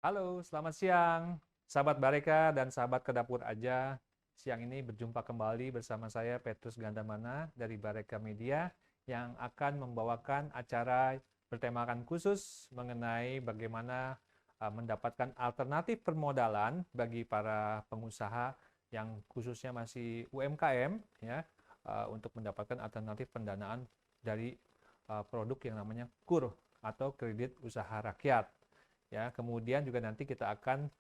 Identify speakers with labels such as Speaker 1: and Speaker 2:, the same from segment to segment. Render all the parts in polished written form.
Speaker 1: Halo, selamat siang, sahabat Bareka dan sahabat ke dapur aja. Siang ini berjumpa kembali bersama saya Petrus Gandamana dari Bareka Media yang akan membawakan acara bertemakan khusus mengenai bagaimana mendapatkan alternatif permodalan bagi para pengusaha yang khususnya masih UMKM ya, untuk mendapatkan alternatif pendanaan dari produk yang namanya KUR atau kredit usaha rakyat. Ya, kemudian juga nanti kita akan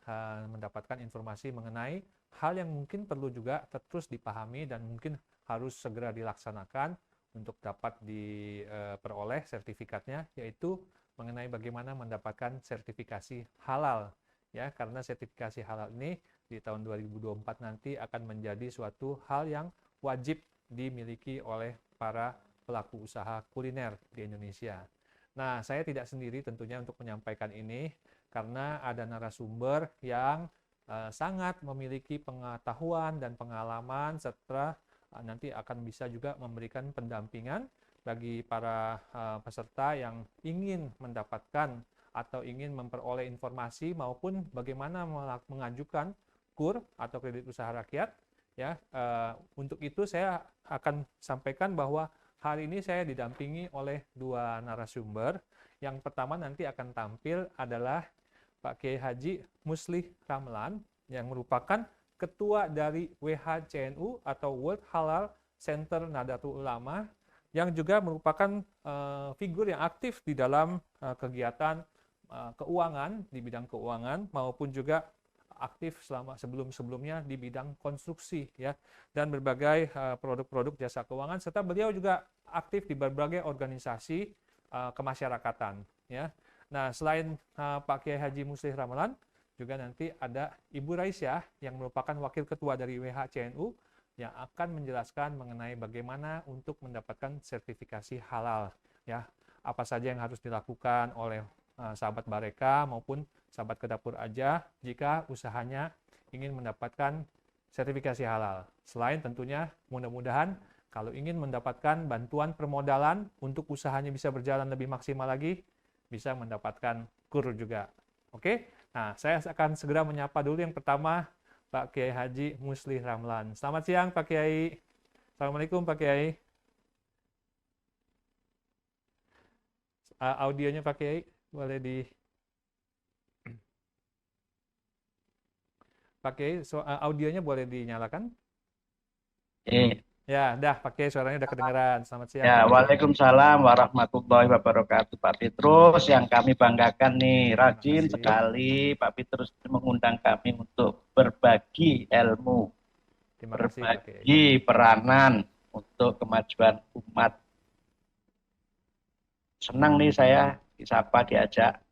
Speaker 1: mendapatkan informasi mengenai hal yang mungkin perlu juga terus dipahami dan mungkin harus segera dilaksanakan untuk dapat diperoleh sertifikatnya, yaitu mengenai bagaimana mendapatkan sertifikasi halal. Ya, karena sertifikasi halal ini di tahun 2024 nanti akan menjadi suatu hal yang wajib dimiliki oleh para pelaku usaha kuliner di Indonesia. Nah, saya tidak sendiri tentunya untuk menyampaikan ini karena ada narasumber yang sangat memiliki pengetahuan dan pengalaman serta nanti akan bisa juga memberikan pendampingan bagi para peserta yang ingin mendapatkan atau ingin memperoleh informasi maupun bagaimana mengajukan KUR atau kredit usaha rakyat ya. Untuk itu saya akan sampaikan bahwa hari ini saya didampingi oleh dua narasumber. Yang pertama nanti akan tampil adalah Pak Kiai Haji Muslih Ramlan yang merupakan Ketua dari WHCNU atau World Halal Center Nahdlatul Ulama yang juga merupakan figur yang aktif di dalam kegiatan keuangan, di bidang keuangan maupun juga aktif sebelum-sebelumnya di bidang konstruksi ya dan berbagai produk-produk jasa keuangan serta beliau juga aktif di berbagai organisasi kemasyarakatan ya. Nah, selain Pak Kiai Haji Muslih Ramalan juga nanti ada Ibu Raisyah yang merupakan wakil ketua dari WHCNU yang akan menjelaskan mengenai bagaimana untuk mendapatkan sertifikasi halal ya. Apa saja yang harus dilakukan oleh sahabat Bareka maupun sahabat ke dapur aja jika usahanya ingin mendapatkan sertifikasi halal. Selain tentunya mudah-mudahan kalau ingin mendapatkan bantuan permodalan untuk usahanya bisa berjalan lebih maksimal lagi, bisa mendapatkan KUR juga. Oke, nah saya akan segera menyapa dulu yang pertama Pak Kiai Haji Muslih Ramlan. Selamat siang Pak Kiai. Assalamualaikum Pak Kiai. Audionya Pak Kiai boleh di pakai audionya boleh dinyalakan? Ya, dah pakai suaranya udah kedengeran. Selamat siang
Speaker 2: Ya,
Speaker 1: Pak Kiai.
Speaker 2: Waalaikumsalam warahmatullahi wabarakatuh, Pak Petrus. Yang kami banggakan nih,
Speaker 1: Terima
Speaker 2: rajin
Speaker 1: kasih.
Speaker 2: sekali Pak Petrus mengundang kami untuk berbagi ilmu,
Speaker 1: Terima kasih Pak Kiai.
Speaker 2: berbagi peranan untuk kemajuan umat. Senang nih saya disapa, diajak.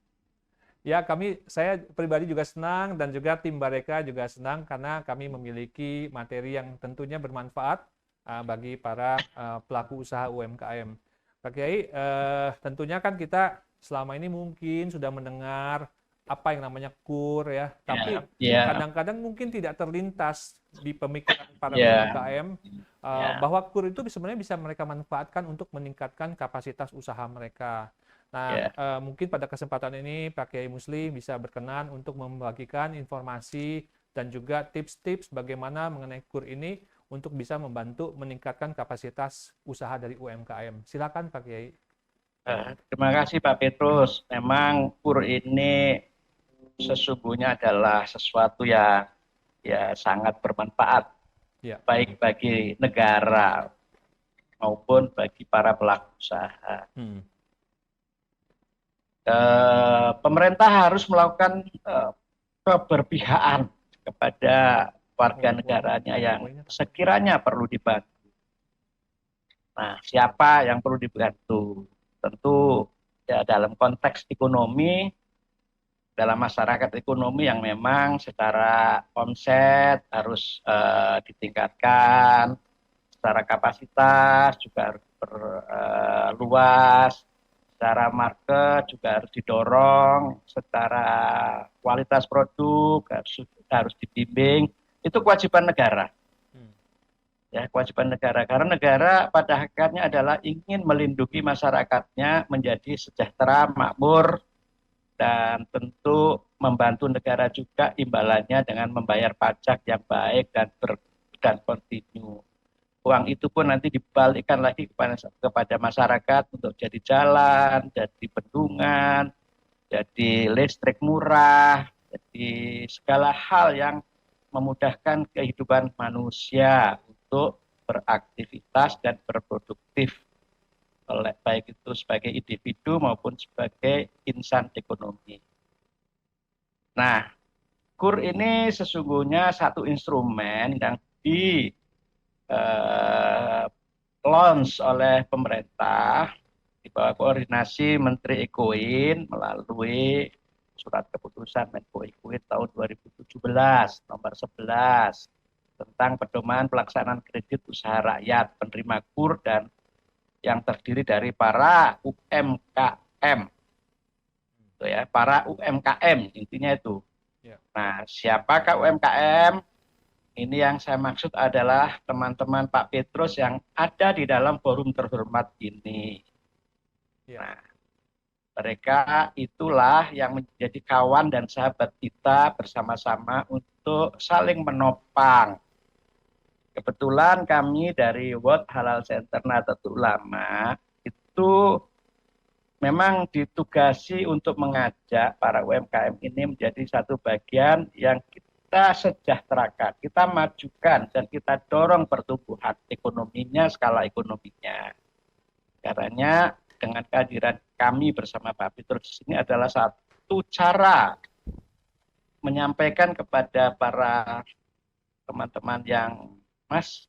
Speaker 1: Ya, saya pribadi juga senang dan juga tim Bareka juga senang karena kami memiliki materi yang tentunya bermanfaat bagi para pelaku usaha UMKM. Pak Kiai, tentunya kan kita selama ini mungkin sudah mendengar apa yang namanya KUR ya,
Speaker 2: Ya,
Speaker 1: tapi
Speaker 2: ya,
Speaker 1: kadang-kadang mungkin tidak terlintas di pemikiran para
Speaker 2: ya,
Speaker 1: UMKM
Speaker 2: ya,
Speaker 1: bahwa KUR itu sebenarnya bisa mereka manfaatkan untuk meningkatkan kapasitas usaha mereka. Nah,
Speaker 2: ya.
Speaker 1: mungkin pada kesempatan ini Pak Kiai Musli bisa berkenan untuk membagikan informasi dan juga tips-tips bagaimana mengenai KUR ini untuk bisa membantu meningkatkan kapasitas usaha dari UMKM. Silakan Pak Kiai.
Speaker 2: Terima kasih Pak Petrus. Memang KUR ini sesungguhnya adalah sesuatu yang ya sangat bermanfaat
Speaker 1: Ya.
Speaker 2: baik bagi negara maupun bagi para pelaku usaha.
Speaker 1: Hmm.
Speaker 2: Pemerintah harus melakukan keberpihakan kepada warga
Speaker 1: Oh,
Speaker 2: negaranya yang
Speaker 1: poinnya tak.
Speaker 2: sekiranya perlu dibantu. Nah, siapa yang perlu dibantu? Tentu ya dalam konteks ekonomi, dalam masyarakat ekonomi yang memang secara omset harus ditingkatkan, secara kapasitas juga harus berluas, secara market juga harus didorong, secara kualitas produk harus dibimbing. Itu kewajiban negara.
Speaker 1: Hmm.
Speaker 2: Ya, kewajiban negara. Karena negara pada hakikatnya adalah ingin melindungi masyarakatnya menjadi sejahtera, makmur, dan tentu membantu negara juga imbalannya dengan membayar pajak yang baik dan kontinu. Uang itu pun nanti dibalikkan lagi kepada masyarakat untuk jadi jalan, jadi bendungan, jadi listrik murah, jadi segala hal yang memudahkan kehidupan manusia untuk beraktivitas dan berproduktif, oleh baik itu sebagai individu maupun sebagai insan ekonomi. Nah, KUR ini sesungguhnya satu instrumen yang di launch oleh pemerintah di bawah koordinasi Menteri Ekoin melalui surat keputusan Menko Ekoin tahun 2017 nomor 11 tentang pedoman pelaksanaan kredit usaha rakyat penerima KUR dan yang terdiri dari para UMKM, itu ya, para UMKM intinya itu.
Speaker 1: Ya.
Speaker 2: Nah, siapakah UMKM? Ini yang saya maksud adalah teman-teman Pak Petrus yang ada di dalam forum terhormat ini.
Speaker 1: Ya.
Speaker 2: Nah, mereka itulah yang menjadi kawan dan sahabat kita bersama-sama untuk saling menopang. Kebetulan kami dari World Halal Center Nahdlatul Ulama itu memang ditugasi untuk mengajak para UMKM ini menjadi satu bagian yang kita sejahterakan, kita majukan, dan kita dorong pertumbuhan ekonominya, skala ekonominya. Karena dengan kehadiran kami bersama Pak Petrus ini adalah satu cara menyampaikan kepada para teman-teman yang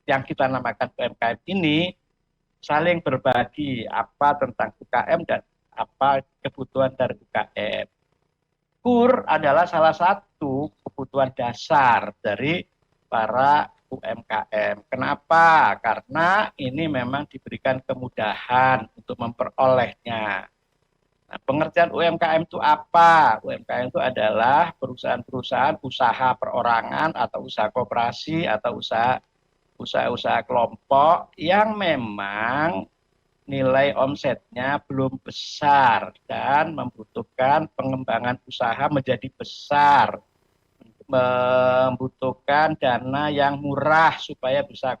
Speaker 2: kita namakan UMKM ini saling berbagi apa tentang UKM dan apa kebutuhan dari UKM. KUR adalah salah satu kebutuhan dasar dari para UMKM. Kenapa? Karena ini memang diberikan kemudahan untuk memperolehnya. Nah, pengertian UMKM itu apa? UMKM itu adalah perusahaan-perusahaan usaha perorangan atau usaha koperasi atau usaha-usaha kelompok yang memang nilai omsetnya belum besar dan membutuhkan pengembangan usaha menjadi besar, membutuhkan dana yang murah supaya bisa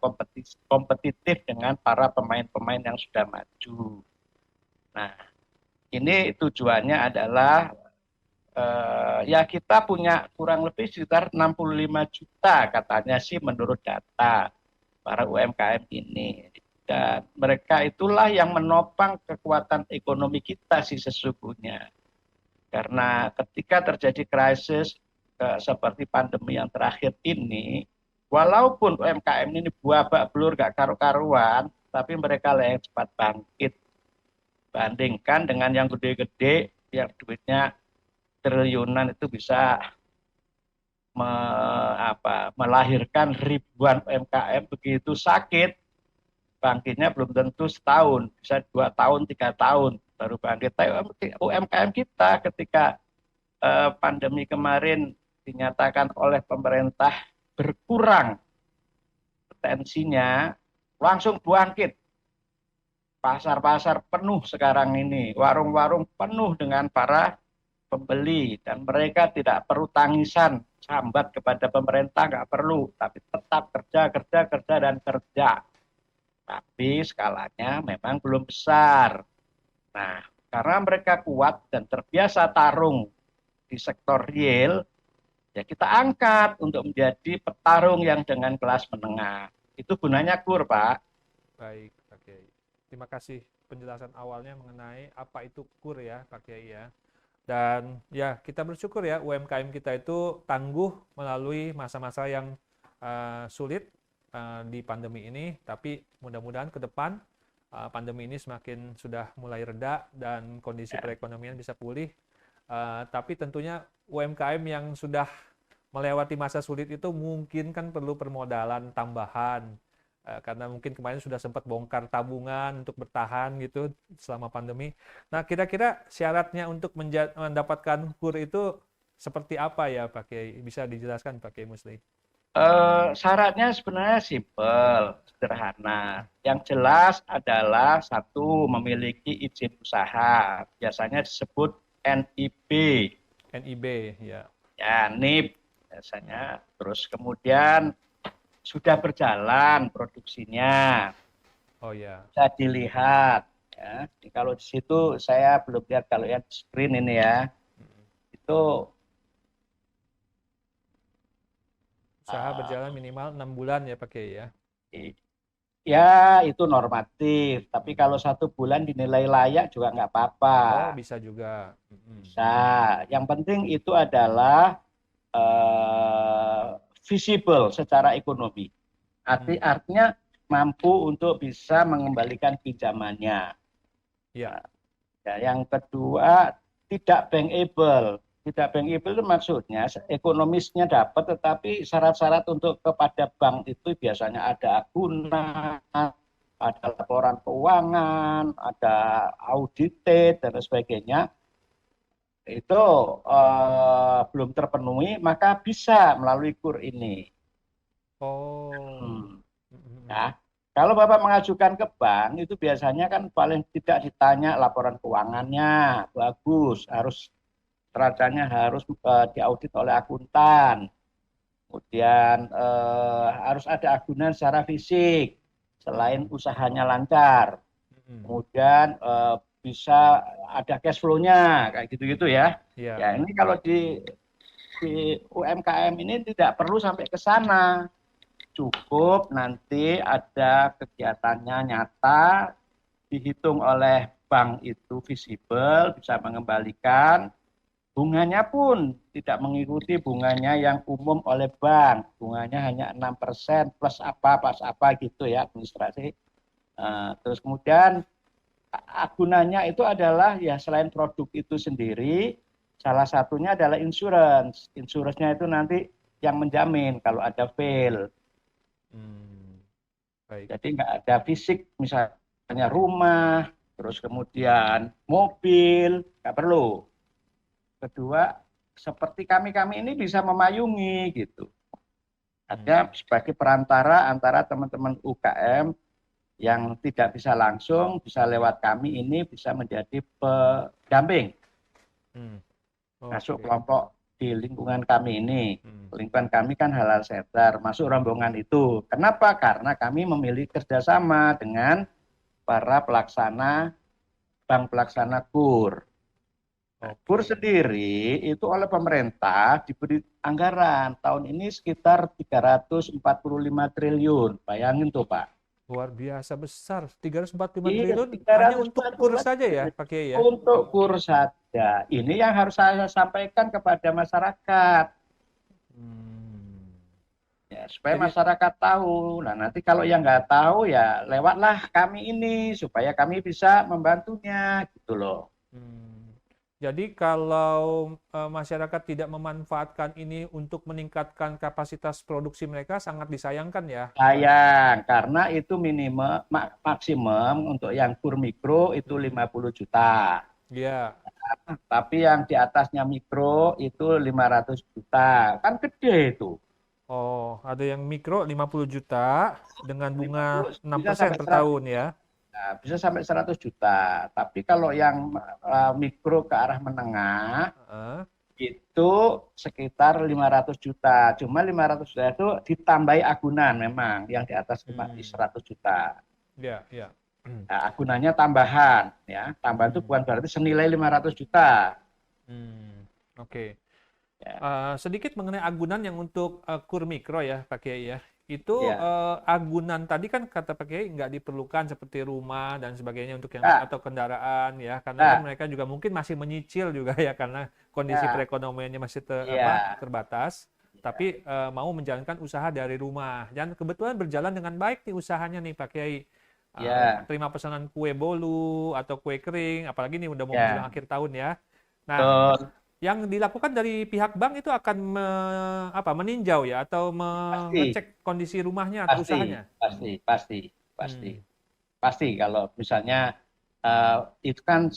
Speaker 2: kompetitif dengan para pemain-pemain yang sudah maju. Nah, ini tujuannya adalah ya kita punya kurang lebih sekitar 65 juta katanya sih menurut data para UMKM ini. Dan mereka itulah yang menopang kekuatan ekonomi kita sih sesungguhnya. Karena ketika terjadi krisis seperti pandemi yang terakhir ini, walaupun UMKM ini buah belur gak karu-karuan, tapi mereka lah yang cepat bangkit. Bandingkan dengan yang gede-gede, yang duitnya triliunan itu bisa melahirkan ribuan UMKM begitu sakit. Bangkitnya belum tentu setahun, bisa 2 tahun, 3 tahun baru bangkit. UMKM kita ketika pandemi kemarin dinyatakan oleh pemerintah berkurang potensinya, langsung bangkit. Pasar-pasar penuh sekarang ini, warung-warung penuh dengan para pembeli, dan mereka tidak perlu tangisan sambat kepada pemerintah, nggak perlu, tapi tetap kerja, dan kerja. Tapi skalanya memang belum besar. Nah, karena mereka kuat dan terbiasa tarung di sektor real, ya kita angkat untuk menjadi petarung yang dengan kelas menengah. Itu gunanya KUR, Pak.
Speaker 1: Baik, Pak Kiai. Terima kasih penjelasan awalnya mengenai apa itu KUR ya, Pak Kiai ya. Dan ya kita bersyukur ya UMKM kita itu tangguh melalui masa-masa yang sulit di pandemi ini. Tapi mudah-mudahan ke depan pandemi ini semakin sudah mulai reda dan kondisi perekonomian bisa pulih. Tapi tentunya UMKM yang sudah melewati masa sulit itu mungkin kan perlu permodalan tambahan. Karena mungkin kemarin sudah sempat bongkar tabungan untuk bertahan gitu selama pandemi. Nah, kira-kira syaratnya untuk mendapatkan KUR itu seperti apa ya, Pak Kiai? Bisa dijelaskan, Pak Kiai Musli?
Speaker 2: Syaratnya sebenarnya simpel, sederhana. Yang jelas adalah satu, memiliki izin usaha. Biasanya disebut NIB.
Speaker 1: NIB, ya.
Speaker 2: Ya, NIB biasanya. Terus kemudian sudah berjalan produksinya,
Speaker 1: Oh ya.
Speaker 2: bisa dilihat. Ya. Jadi kalau di situ saya belum lihat, kalau yang screen ini ya,
Speaker 1: Mm-mm.
Speaker 2: itu
Speaker 1: Usaha berjalan minimal 6 bulan ya pakai ya.
Speaker 2: ya itu normatif. Tapi kalau 1 bulan dinilai layak juga nggak apa-apa.
Speaker 1: Oh, bisa juga. Mm-mm.
Speaker 2: Bisa. Yang penting itu adalah visible secara ekonomi.
Speaker 1: Mm-mm.
Speaker 2: Artinya mampu untuk bisa mengembalikan pinjamannya.
Speaker 1: Ya.
Speaker 2: Nah, ya, yang kedua tidak bankable. Tidak bankable itu maksudnya ekonomisnya dapat, tetapi syarat-syarat untuk kepada bank itu biasanya ada agunan, ada laporan keuangan, ada audited dan sebagainya. Itu belum terpenuhi, maka bisa melalui KUR ini.
Speaker 1: Oh.
Speaker 2: Hmm.
Speaker 1: Mm-mm.
Speaker 2: Ya. Kalau Bapak mengajukan ke bank, itu biasanya kan paling tidak ditanya laporan keuangannya, bagus, harus neracanya harus diaudit oleh akuntan. Kemudian harus ada agunan secara fisik, selain
Speaker 1: Mm-mm.
Speaker 2: usahanya lancar.
Speaker 1: Mm-mm.
Speaker 2: Kemudian bisa ada cash flow-nya, kayak gitu-gitu ya.
Speaker 1: Ya.
Speaker 2: Ya ini kalau di UMKM ini tidak perlu sampai ke sana. Cukup nanti ada kegiatannya nyata, dihitung oleh bank itu visible, bisa mengembalikan. Bunganya pun tidak mengikuti bunganya yang umum oleh bank. Bunganya hanya 6% plus apa gitu ya administrasi. Terus kemudian agunannya itu adalah ya selain produk itu sendiri, salah satunya adalah insurance. Insurance-nya itu nanti yang menjamin kalau ada fail.
Speaker 1: Hmm. Baik.
Speaker 2: Jadi nggak ada fisik, misalnya rumah, terus kemudian mobil, nggak perlu. Kedua, seperti kami-kami ini bisa memayungi gitu.
Speaker 1: Hmm.
Speaker 2: Artinya sebagai perantara antara teman-teman UKM yang tidak bisa langsung, bisa lewat kami ini bisa menjadi pendamping
Speaker 1: Hmm.
Speaker 2: masuk
Speaker 1: Oke.
Speaker 2: kelompok di lingkungan kami ini.
Speaker 1: Hmm.
Speaker 2: Lingkungan kami kan Halal Center, masuk rombongan itu. Kenapa? Karena kami memilih kerjasama dengan para pelaksana bank pelaksana KUR. Nah, KUR
Speaker 1: Oke.
Speaker 2: sendiri itu oleh pemerintah diberi anggaran tahun ini sekitar 345 triliun. Bayangin tuh Pak.
Speaker 1: Luar biasa besar. 345
Speaker 2: Iya,
Speaker 1: triliun hanya untuk kur
Speaker 2: 345
Speaker 1: saja ya,
Speaker 2: triliun
Speaker 1: pakai ya.
Speaker 2: untuk KUR saja. Ini yang harus saya sampaikan kepada masyarakat.
Speaker 1: Hmm.
Speaker 2: Ya, supaya
Speaker 1: Jadi,
Speaker 2: masyarakat tahu. Nah, nanti kalau yang nggak tahu ya lewatlah kami ini supaya kami bisa membantunya gitu loh.
Speaker 1: hmm. Jadi kalau masyarakat tidak memanfaatkan ini untuk meningkatkan kapasitas produksi mereka sangat disayangkan ya.
Speaker 2: Sayang, karena itu minimum maksimum untuk yang kur mikro itu
Speaker 1: Hmm.
Speaker 2: 50 juta.
Speaker 1: Ya.
Speaker 2: Tapi yang di atasnya mikro itu 500 juta. Kan gede itu.
Speaker 1: Oh, ada yang mikro 50 juta dengan bunga
Speaker 2: 50
Speaker 1: enam
Speaker 2: bisa
Speaker 1: persen
Speaker 2: sampai
Speaker 1: per
Speaker 2: 100,
Speaker 1: tahun ya.
Speaker 2: nah, bisa sampai 100 juta. Tapi kalau yang mikro ke arah menengah
Speaker 1: Heeh.
Speaker 2: itu sekitar 500 juta. Cuma 500 juta itu ditambahi agunan memang yang di atas
Speaker 1: Hmm.
Speaker 2: 100 juta.
Speaker 1: Ya, ya.
Speaker 2: Nah, agunannya tambahan, ya. Tambahan itu
Speaker 1: Hmm.
Speaker 2: bukan berarti senilai 500 juta.
Speaker 1: Hmm. Oke.
Speaker 2: Ya,
Speaker 1: Sedikit mengenai agunan yang untuk kur mikro ya, Pak Kiai ya. Itu
Speaker 2: ya.
Speaker 1: agunan tadi kan kata Pak Kiai nggak diperlukan seperti rumah dan sebagainya untuk yang
Speaker 2: Nah,
Speaker 1: atau kendaraan ya, karena kan
Speaker 2: nah,
Speaker 1: mereka juga mungkin masih menyicil juga ya karena kondisi
Speaker 2: ya,
Speaker 1: perekonomiannya masih
Speaker 2: iya,
Speaker 1: terbatas. Tapi mau menjalankan usaha dari rumah dan kebetulan berjalan dengan baik nih usahanya nih Pak Kiai.
Speaker 2: ya,
Speaker 1: Terima pesanan kue bolu atau kue kering, apalagi nih udah mau menjelang
Speaker 2: ya.
Speaker 1: akhir tahun ya. Nah,
Speaker 2: Betul,
Speaker 1: yang dilakukan dari pihak bank itu akan meninjau ya atau
Speaker 2: pasti,
Speaker 1: mengecek kondisi rumahnya atau
Speaker 2: pasti,
Speaker 1: usahanya.
Speaker 2: pasti, pasti, pasti,
Speaker 1: Hmm.
Speaker 2: pasti. Kalau misalnya itu kan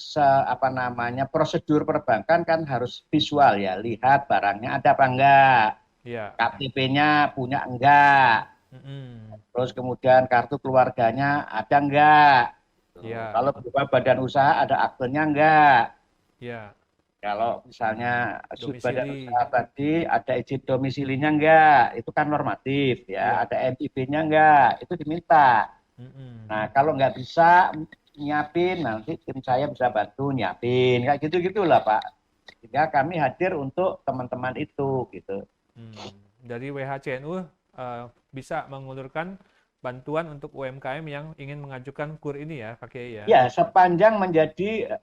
Speaker 2: apa namanya prosedur perbankan kan harus visual ya, lihat barangnya ada apa enggak,
Speaker 1: Ya.
Speaker 2: KTP-nya punya enggak,
Speaker 1: Mm-mm.
Speaker 2: terus kemudian kartu keluarganya ada enggak. Tuh.
Speaker 1: Ya.
Speaker 2: Kalau berupa badan usaha ada aktenya enggak.
Speaker 1: Ya.
Speaker 2: Kalau misalnya badan
Speaker 1: Domisili.
Speaker 2: usaha tadi ada izin domisilinya enggak, itu kan normatif ya.
Speaker 1: Ya.
Speaker 2: Ada NIB-nya enggak, itu diminta.
Speaker 1: Mm-mm.
Speaker 2: Nah, kalau nggak bisa nyiapin, nanti tim saya bisa bantu nyiapin. Kayak gitu-gitulah, Pak. Sehingga kami hadir untuk teman-teman itu, gitu.
Speaker 1: Hmm. Dari WHCNU bisa mengulurkan bantuan untuk UMKM yang ingin mengajukan KUR ini ya, Pak Kiai ya.
Speaker 2: Ya, sepanjang menjadi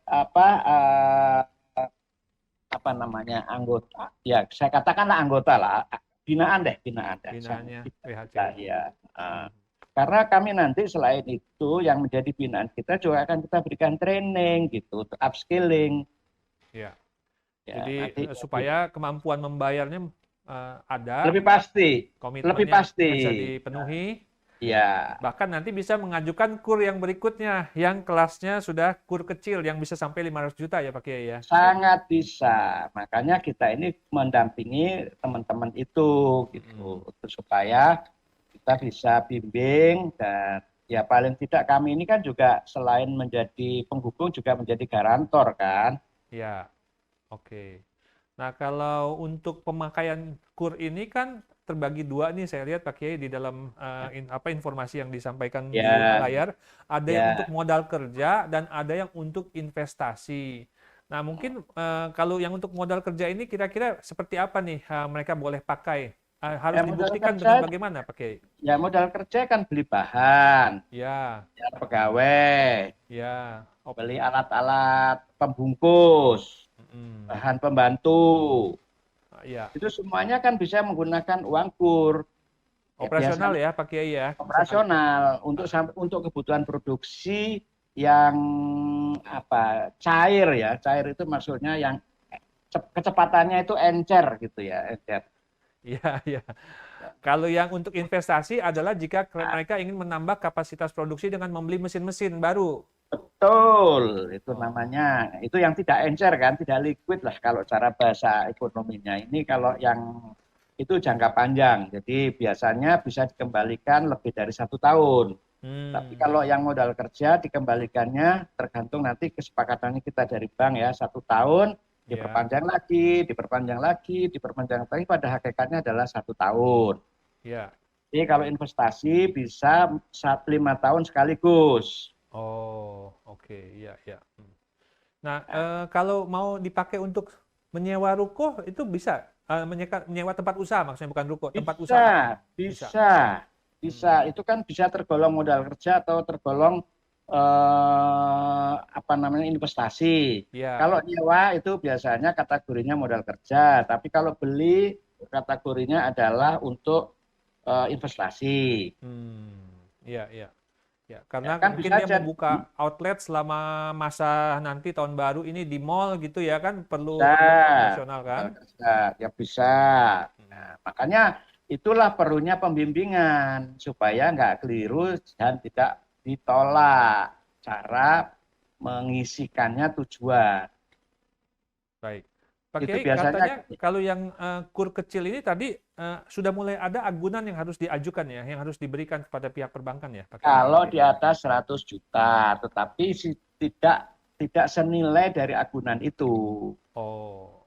Speaker 2: apa namanya anggota, ya saya katakanlah anggota lah, binaan deh, binaan deh.
Speaker 1: Binaannya
Speaker 2: Nah,
Speaker 1: WHCNU.
Speaker 2: ya. Karena kami nanti selain itu yang menjadi binaan kita juga akan kita berikan training gitu, untuk upskilling.
Speaker 1: Ya.
Speaker 2: Ya,
Speaker 1: Jadi
Speaker 2: nanti
Speaker 1: supaya kemampuan membayarnya ada,
Speaker 2: lebih pasti, lebih
Speaker 1: komitmennya
Speaker 2: pasti.
Speaker 1: bisa dipenuhi,
Speaker 2: Ya,
Speaker 1: bahkan nanti bisa mengajukan KUR yang berikutnya, yang kelasnya sudah KUR kecil yang bisa sampai 500 juta ya Pak Kiai ya.
Speaker 2: sangat bisa. Makanya kita ini mendampingi teman-teman itu
Speaker 1: Mm-mm.
Speaker 2: gitu, untuk supaya kita bisa bimbing dan ya paling tidak kami ini kan juga selain menjadi penghubung juga menjadi garantor kan.
Speaker 1: Ya, oke. Nah, kalau untuk pemakaian KUR ini kan terbagi dua nih saya lihat Pak Kiai di dalam informasi yang disampaikan di
Speaker 2: Ya,
Speaker 1: layar, ada yang untuk
Speaker 2: ya.
Speaker 1: modal kerja dan ada yang untuk investasi. Nah, mungkin kalau yang untuk modal kerja ini kira-kira seperti apa nih mereka boleh pakai? Harus
Speaker 2: Modal
Speaker 1: dibuktikan
Speaker 2: kerja,
Speaker 1: dengan bagaimana Pak Kiai?
Speaker 2: ya modal kerja kan beli bahan,
Speaker 1: Ya,
Speaker 2: ya pegawai,
Speaker 1: ya,
Speaker 2: beli alat-alat pembungkus,
Speaker 1: mm,
Speaker 2: bahan pembantu.
Speaker 1: ya.
Speaker 2: Itu semuanya kan bisa menggunakan uang kur. Ya,
Speaker 1: Operasional
Speaker 2: biasanya
Speaker 1: ya Pak Kiai ya.
Speaker 2: operasional untuk kebutuhan produksi yang apa cair ya, cair itu maksudnya yang kecepatannya itu encer gitu ya, encer.
Speaker 1: Iya, iya. Kalau yang untuk investasi adalah jika
Speaker 2: Nah,
Speaker 1: mereka ingin menambah kapasitas produksi dengan membeli mesin-mesin baru.
Speaker 2: betul, itu
Speaker 1: Oh,
Speaker 2: namanya. Itu yang tidak encer kan, tidak liquid lah kalau cara bahasa ekonominya. Ini kalau yang itu jangka panjang, jadi biasanya bisa dikembalikan lebih dari 1 tahun. Tapi
Speaker 1: hmm,
Speaker 2: kalau yang modal kerja dikembalikannya tergantung nanti kesepakatannya kita dari bank ya 1 tahun
Speaker 1: ya,
Speaker 2: diperpanjang lagi, diperpanjang lagi, diperpanjang lagi pada hakikatnya adalah 1 tahun.
Speaker 1: ya.
Speaker 2: Jadi kalau investasi bisa 5 tahun sekaligus.
Speaker 1: Oh, oke, ya, ya. Nah,
Speaker 2: Nah,
Speaker 1: kalau mau dipakai untuk menyewa ruko itu bisa. Menyewa tempat usaha maksudnya bukan ruko, tempat
Speaker 2: bisa,
Speaker 1: usaha bisa.
Speaker 2: bisa, bisa.
Speaker 1: Hmm,
Speaker 2: Itu kan bisa tergolong modal kerja atau tergolong apa namanya investasi.
Speaker 1: ya.
Speaker 2: Kalau nyewa itu biasanya kategorinya modal kerja, tapi kalau beli kategorinya adalah untuk investasi.
Speaker 1: Ya, ya. Ya,
Speaker 2: Ya,
Speaker 1: karena
Speaker 2: kan
Speaker 1: mungkin
Speaker 2: bisa
Speaker 1: dia
Speaker 2: jadi
Speaker 1: membuka outlet selama masa nanti tahun baru ini di mall gitu ya kan
Speaker 2: bisa
Speaker 1: perlu operasional kan?
Speaker 2: modal kerja, ya bisa.
Speaker 1: Hmm.
Speaker 2: Nah, makanya itulah perlunya pembimbingan supaya nggak keliru dan tidak ditolak cara mengisikannya tujuan.
Speaker 1: Baik. Pak
Speaker 2: Itu
Speaker 1: Kiai,
Speaker 2: biasanya
Speaker 1: katanya kalau yang kur kecil ini tadi sudah mulai ada agunan yang harus diajukan ya, yang harus diberikan kepada pihak perbankan ya, Pak Kiai.
Speaker 2: kalau di atas 100 juta, tetapi tidak senilai dari agunan itu.
Speaker 1: Oh,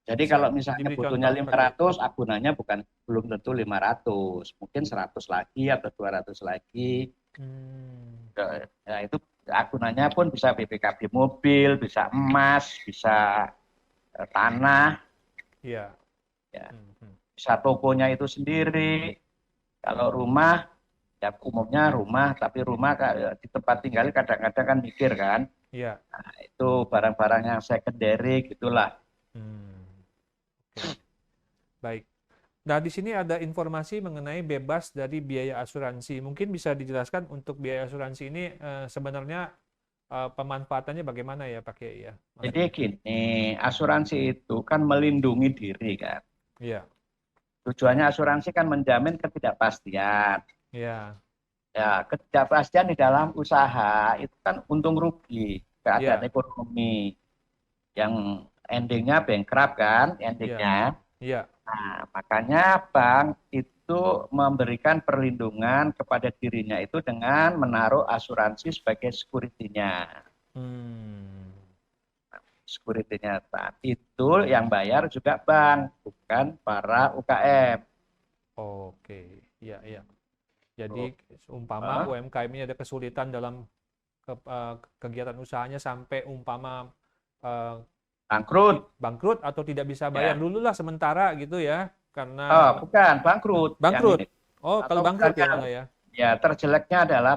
Speaker 2: Jadi
Speaker 1: bisa
Speaker 2: kalau misalnya
Speaker 1: diberi
Speaker 2: butuhnya
Speaker 1: contoh, Pak Kiai.
Speaker 2: 500, agunannya bukan belum tentu 500, mungkin 100 lagi atau 200 lagi.
Speaker 1: Hmm,
Speaker 2: Ya, itu agunannya pun bisa BPKB mobil, bisa emas, bisa tanah,
Speaker 1: iya.
Speaker 2: ya,
Speaker 1: Hmm, hmm.
Speaker 2: bisa tokonya itu sendiri. Kalau rumah, ya umumnya rumah, tapi rumah di tempat tinggal kadang-kadang kan mikir kan,
Speaker 1: Iya.
Speaker 2: itu barang-barang yang secondary gitulah.
Speaker 1: Hmm, oke. Baik. Nah, di sini ada informasi mengenai bebas dari biaya asuransi. Mungkin bisa dijelaskan untuk biaya asuransi ini sebenarnya pemanfaatannya bagaimana ya, Pak Kiai ya?
Speaker 2: Jadi gini, asuransi itu kan melindungi diri kan.
Speaker 1: Iya,
Speaker 2: Tujuannya asuransi kan menjamin ketidakpastian.
Speaker 1: iya,
Speaker 2: Ya, ketidakpastian di dalam usaha itu kan untung rugi, keadaan
Speaker 1: iya,
Speaker 2: ekonomi yang endingnya bankrupt kan,
Speaker 1: iya,
Speaker 2: endingnya.
Speaker 1: iya.
Speaker 2: Nah, makanya bank itu memberikan perlindungan kepada dirinya itu dengan menaruh asuransi sebagai security-nya.
Speaker 1: Hmm,
Speaker 2: security-nya. Nah, itu yang bayar juga bank, bukan para UKM.
Speaker 1: Oke, iya, iya.
Speaker 2: Oh,
Speaker 1: Jadi umpama
Speaker 2: eh,
Speaker 1: UMKM ini ada kesulitan dalam kegiatan usahanya sampai umpama eh,
Speaker 2: bangkrut,
Speaker 1: bangkrut atau tidak bisa bayar
Speaker 2: ya.
Speaker 1: dulu lah sementara gitu ya,
Speaker 2: Oh,
Speaker 1: karena
Speaker 2: bukan bangkrut. Yang
Speaker 1: bangkrut.
Speaker 2: ini
Speaker 1: Oh, kalau
Speaker 2: atau
Speaker 1: bangkrut ya
Speaker 2: misalnya
Speaker 1: malah ya.
Speaker 2: ya terjeleknya adalah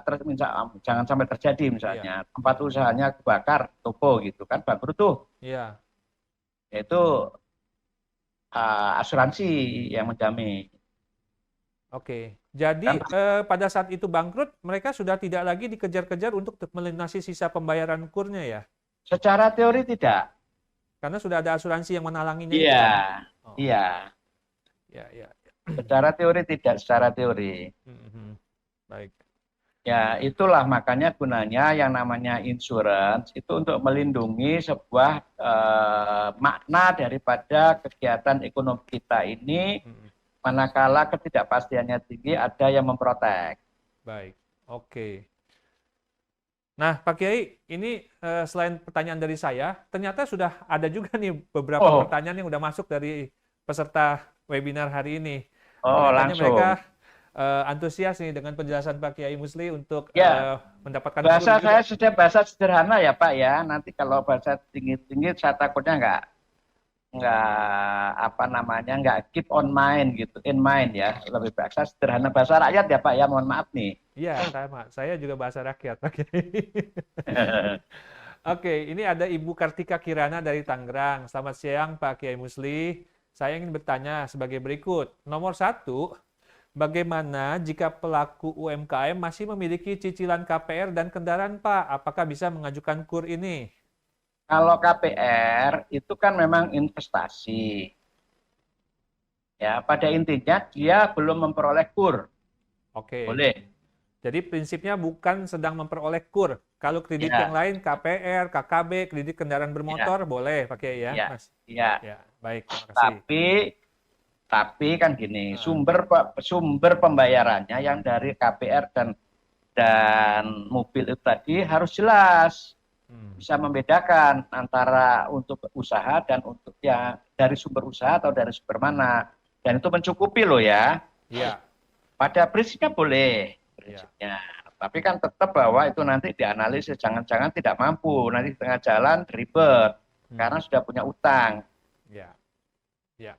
Speaker 2: jangan sampai terjadi
Speaker 1: Iya,
Speaker 2: misalnya tempat usahanya kebakar toko gitu kan bangkrut tuh,
Speaker 1: iya.
Speaker 2: yaitu asuransi yang menjamin
Speaker 1: Oke. Jadi
Speaker 2: kan.
Speaker 1: pada saat itu bangkrut, mereka sudah tidak lagi dikejar-kejar untuk melunasi sisa pembayaran kurnya ya,
Speaker 2: Secara teori tidak.
Speaker 1: karena sudah ada asuransi yang menalanginya itu
Speaker 2: Iya,
Speaker 1: kan. Oh,
Speaker 2: iya.
Speaker 1: ya, ya.
Speaker 2: Secara teori tidak, secara teori.
Speaker 1: Mhm. Baik.
Speaker 2: Ya, itulah makanya gunanya yang namanya insurance itu untuk melindungi sebuah makna daripada kegiatan ekonomi kita ini,
Speaker 1: Mhm.
Speaker 2: manakala ketidakpastiannya tinggi ada yang memprotek.
Speaker 1: Baik. Oke. Nah, Pak Kiai, ini selain pertanyaan dari saya, ternyata sudah ada juga nih beberapa
Speaker 2: Oh,
Speaker 1: pertanyaan yang udah masuk dari peserta webinar hari ini.
Speaker 2: oh
Speaker 1: Kelihatannya mereka
Speaker 2: langsung.
Speaker 1: antusias nih dengan penjelasan Pak Kiai Musli untuk
Speaker 2: Ya,
Speaker 1: mendapatkan kur
Speaker 2: bahasa
Speaker 1: juga.
Speaker 2: saya sudah bahasa sederhana ya Pak ya. Nanti kalau bahasa tinggi-tinggi saya takutnya nggak apa namanya nggak keep on mind gitu, in mind ya. Lebih bahasa sederhana bahasa rakyat ya Pak ya. Mohon maaf nih.
Speaker 1: Iya, saya juga bahasa rakyat, Pak Kiai. Oke, ini ada Ibu Kartika Kirana dari Tangerang. Selamat siang, Pak Kiai Musli. Saya ingin bertanya sebagai berikut. Nomor satu, bagaimana jika pelaku UMKM masih memiliki cicilan KPR dan kendaraan, Pak? Apakah bisa mengajukan KUR ini?
Speaker 2: Kalau KPR itu kan memang investasi. Ya, pada intinya dia belum memperoleh KUR.
Speaker 1: Oke,
Speaker 2: Boleh.
Speaker 1: jadi prinsipnya bukan sedang memperoleh KUR. Kalau kredit yang
Speaker 2: Ya,
Speaker 1: lain, KPR, KKB, kredit kendaraan
Speaker 2: ya,
Speaker 1: bermotor, boleh pakai ya,
Speaker 2: ya,
Speaker 1: Mas?
Speaker 2: ya.
Speaker 1: Ya, baik, terima kasih.
Speaker 2: Tapi kan gini,
Speaker 1: Ah,
Speaker 2: sumber pembayarannya yang dari KPR dan mobil itu tadi harus jelas,
Speaker 1: hmm,
Speaker 2: bisa membedakan antara untuk usaha dan untuk ya dari sumber usaha atau dari sumber mana. Dan itu mencukupi loh ya.
Speaker 1: iya,
Speaker 2: Pada prinsipnya boleh,
Speaker 1: iya.
Speaker 2: prinsipnya. Tapi kan tetap bahwa itu nanti dianalisis, jangan-jangan tidak mampu, nanti di tengah jalan ribet, karena
Speaker 1: Hmm,
Speaker 2: sudah punya utang.
Speaker 1: ya. Ya,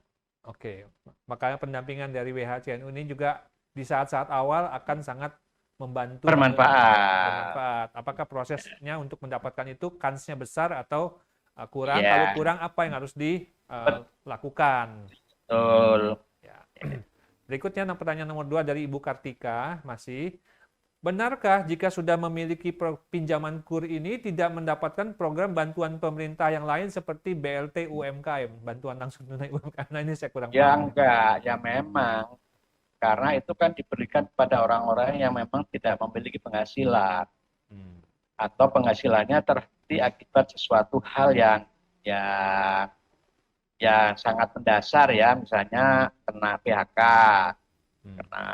Speaker 1: oke. Makanya pendampingan dari WHCNU ini juga di saat-saat awal akan sangat membantu untuk
Speaker 2: Bermanfaat.
Speaker 1: bermanfaat. Apakah prosesnya untuk mendapatkan itu kansnya besar atau kurang? Kalau
Speaker 2: Iya,
Speaker 1: kurang, apa yang harus dilakukan?
Speaker 2: betul.
Speaker 1: Ya. Berikutnya pertanyaan nomor 2 dari Ibu Kartika masih. Benarkah jika sudah memiliki pinjaman KUR ini tidak mendapatkan program bantuan pemerintah yang lain seperti BLT UMKM, bantuan langsung tunai UMKM? Nah, ini saya kurang
Speaker 2: Ya
Speaker 1: paham.
Speaker 2: enggak, ya memang. Karena itu kan diberikan kepada orang-orang yang memang tidak memiliki penghasilan.
Speaker 1: Hmm.
Speaker 2: Atau penghasilannya terhenti akibat sesuatu hal yang yang sangat mendasar ya, misalnya kena PHK.
Speaker 1: Hmm.
Speaker 2: Kena.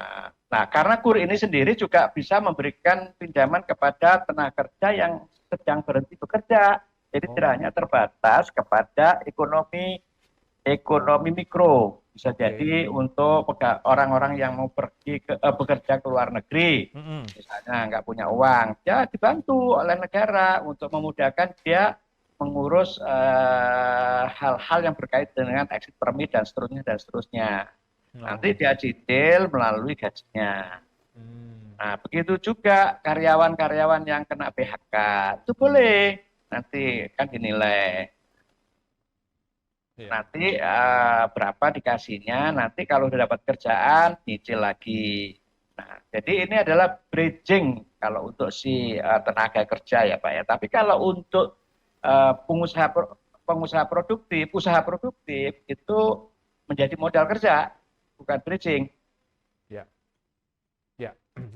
Speaker 2: Nah, karena KUR ini sendiri juga bisa memberikan pinjaman kepada tenaga kerja yang sedang berhenti bekerja. Jadi tidak
Speaker 1: Oh,
Speaker 2: hanya terbatas kepada ekonomi ekonomi mikro, bisa
Speaker 1: oke.
Speaker 2: jadi untuk orang-orang yang mau pergi bekerja ke luar negeri,
Speaker 1: Mm-mm.
Speaker 2: misalnya nggak punya uang, ya dibantu oleh negara untuk memudahkan dia mengurus hal-hal yang berkait dengan exit permit dan seterusnya dan seterusnya. Nanti
Speaker 1: Oh.
Speaker 2: dia cicil melalui gajinya.
Speaker 1: Hmm.
Speaker 2: Nah, begitu juga karyawan-karyawan yang kena PHK itu boleh nanti kan dinilai.
Speaker 1: Iya.
Speaker 2: Nanti berapa dikasihnya, nanti kalau sudah dapat kerjaan, nyicil lagi. Nah, jadi ini adalah bridging kalau untuk si tenaga kerja ya Pak ya. Tapi kalau untuk pengusaha pengusaha produktif, usaha produktif itu menjadi modal kerja, bukan bridging.
Speaker 1: Ya. Ya.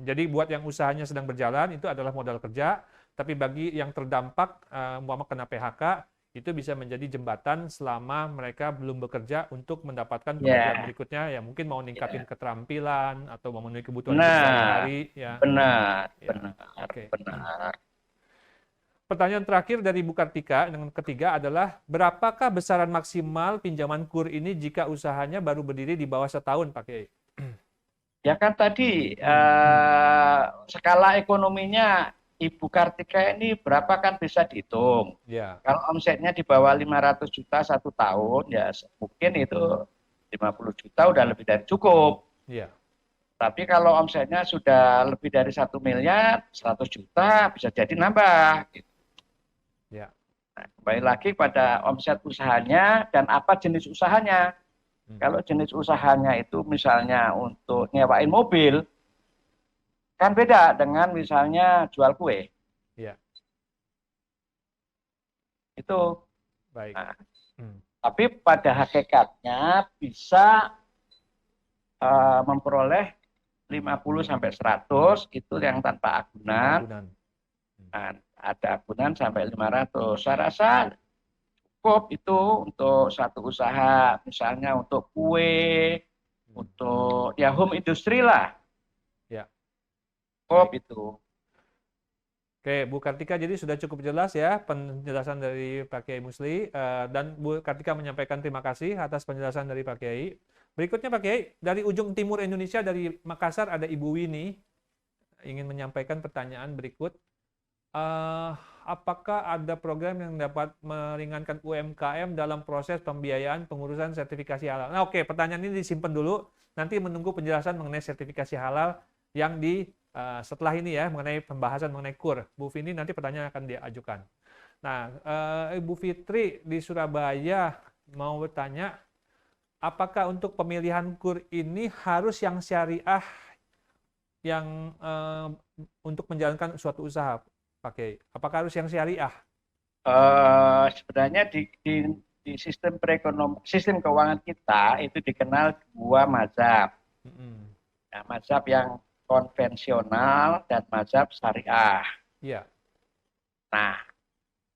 Speaker 1: Jadi buat yang usahanya sedang berjalan itu adalah modal kerja, tapi bagi yang terdampak umpama kena PHK itu bisa menjadi jembatan selama mereka belum bekerja untuk mendapatkan pekerjaan
Speaker 2: Ya,
Speaker 1: berikutnya ya mungkin mau ningkatin
Speaker 2: ya.
Speaker 1: keterampilan atau memenuhi kebutuhan hidup
Speaker 2: Nah,
Speaker 1: sehari-hari ya.
Speaker 2: benar,
Speaker 1: Ya.
Speaker 2: benar,
Speaker 1: Oke.
Speaker 2: benar.
Speaker 1: pertanyaan terakhir dari Bu Kartika yang ketiga adalah berapakah besaran maksimal pinjaman KUR ini jika usahanya baru berdiri di bawah setahun, Pak Kiai?
Speaker 2: Ya kan tadi skala ekonominya Ibu Kartika ini berapa kan bisa dihitung.
Speaker 1: Ya,
Speaker 2: Kalau omsetnya di bawah 500 juta satu tahun, ya mungkin itu 50 juta udah lebih dari cukup.
Speaker 1: ya,
Speaker 2: Tapi kalau omsetnya sudah lebih dari 1 miliar, 100 juta bisa jadi nambah.
Speaker 1: ya.
Speaker 2: Nah, kembali lagi pada omset usahanya dan apa jenis usahanya. Kalau jenis usahanya itu misalnya untuk nyewain mobil, kan beda dengan misalnya jual kue.
Speaker 1: Ya,
Speaker 2: Itu.
Speaker 1: baik.
Speaker 2: Nah,
Speaker 1: Hmm.
Speaker 2: tapi pada hakikatnya bisa memperoleh 50 sampai 100 itu yang tanpa
Speaker 1: Tanpa
Speaker 2: agunan.
Speaker 1: agunan.
Speaker 2: Nah, ada agunan sampai 500. Saya rasa cukup itu untuk satu usaha, misalnya untuk kue, untuk ya home industry lah.
Speaker 1: Ya,
Speaker 2: Cukup
Speaker 1: baik.
Speaker 2: itu.
Speaker 1: Oke, Bu Kartika, jadi sudah cukup jelas ya penjelasan dari Pak Kiai Musli, dan Bu Kartika menyampaikan terima kasih atas penjelasan dari Pak Kiai. Berikutnya Pak Kiai, dari ujung timur Indonesia, dari Makassar ada Ibu Wini, ingin menyampaikan pertanyaan berikut. Eh, apakah ada program yang dapat meringankan UMKM dalam proses pembiayaan pengurusan sertifikasi halal? Nah, oke, pertanyaan ini disimpan dulu, nanti menunggu penjelasan mengenai sertifikasi halal yang setelah ini ya, mengenai pembahasan mengenai KUR. Bu Vini nanti pertanyaan akan diajukan. Nah, Ibu Fitri di Surabaya mau bertanya, apakah untuk pemilihan KUR ini harus yang syariah yang untuk menjalankan suatu usaha, Pak Kiai? Apakah harus yang syariah?
Speaker 2: Sebenarnya di sistem keuangan kita itu dikenal dua mazhab.
Speaker 1: Mm-mm.
Speaker 2: Nah, mazhab yang konvensional dan mazhab syariah.
Speaker 1: Iya.
Speaker 2: Nah,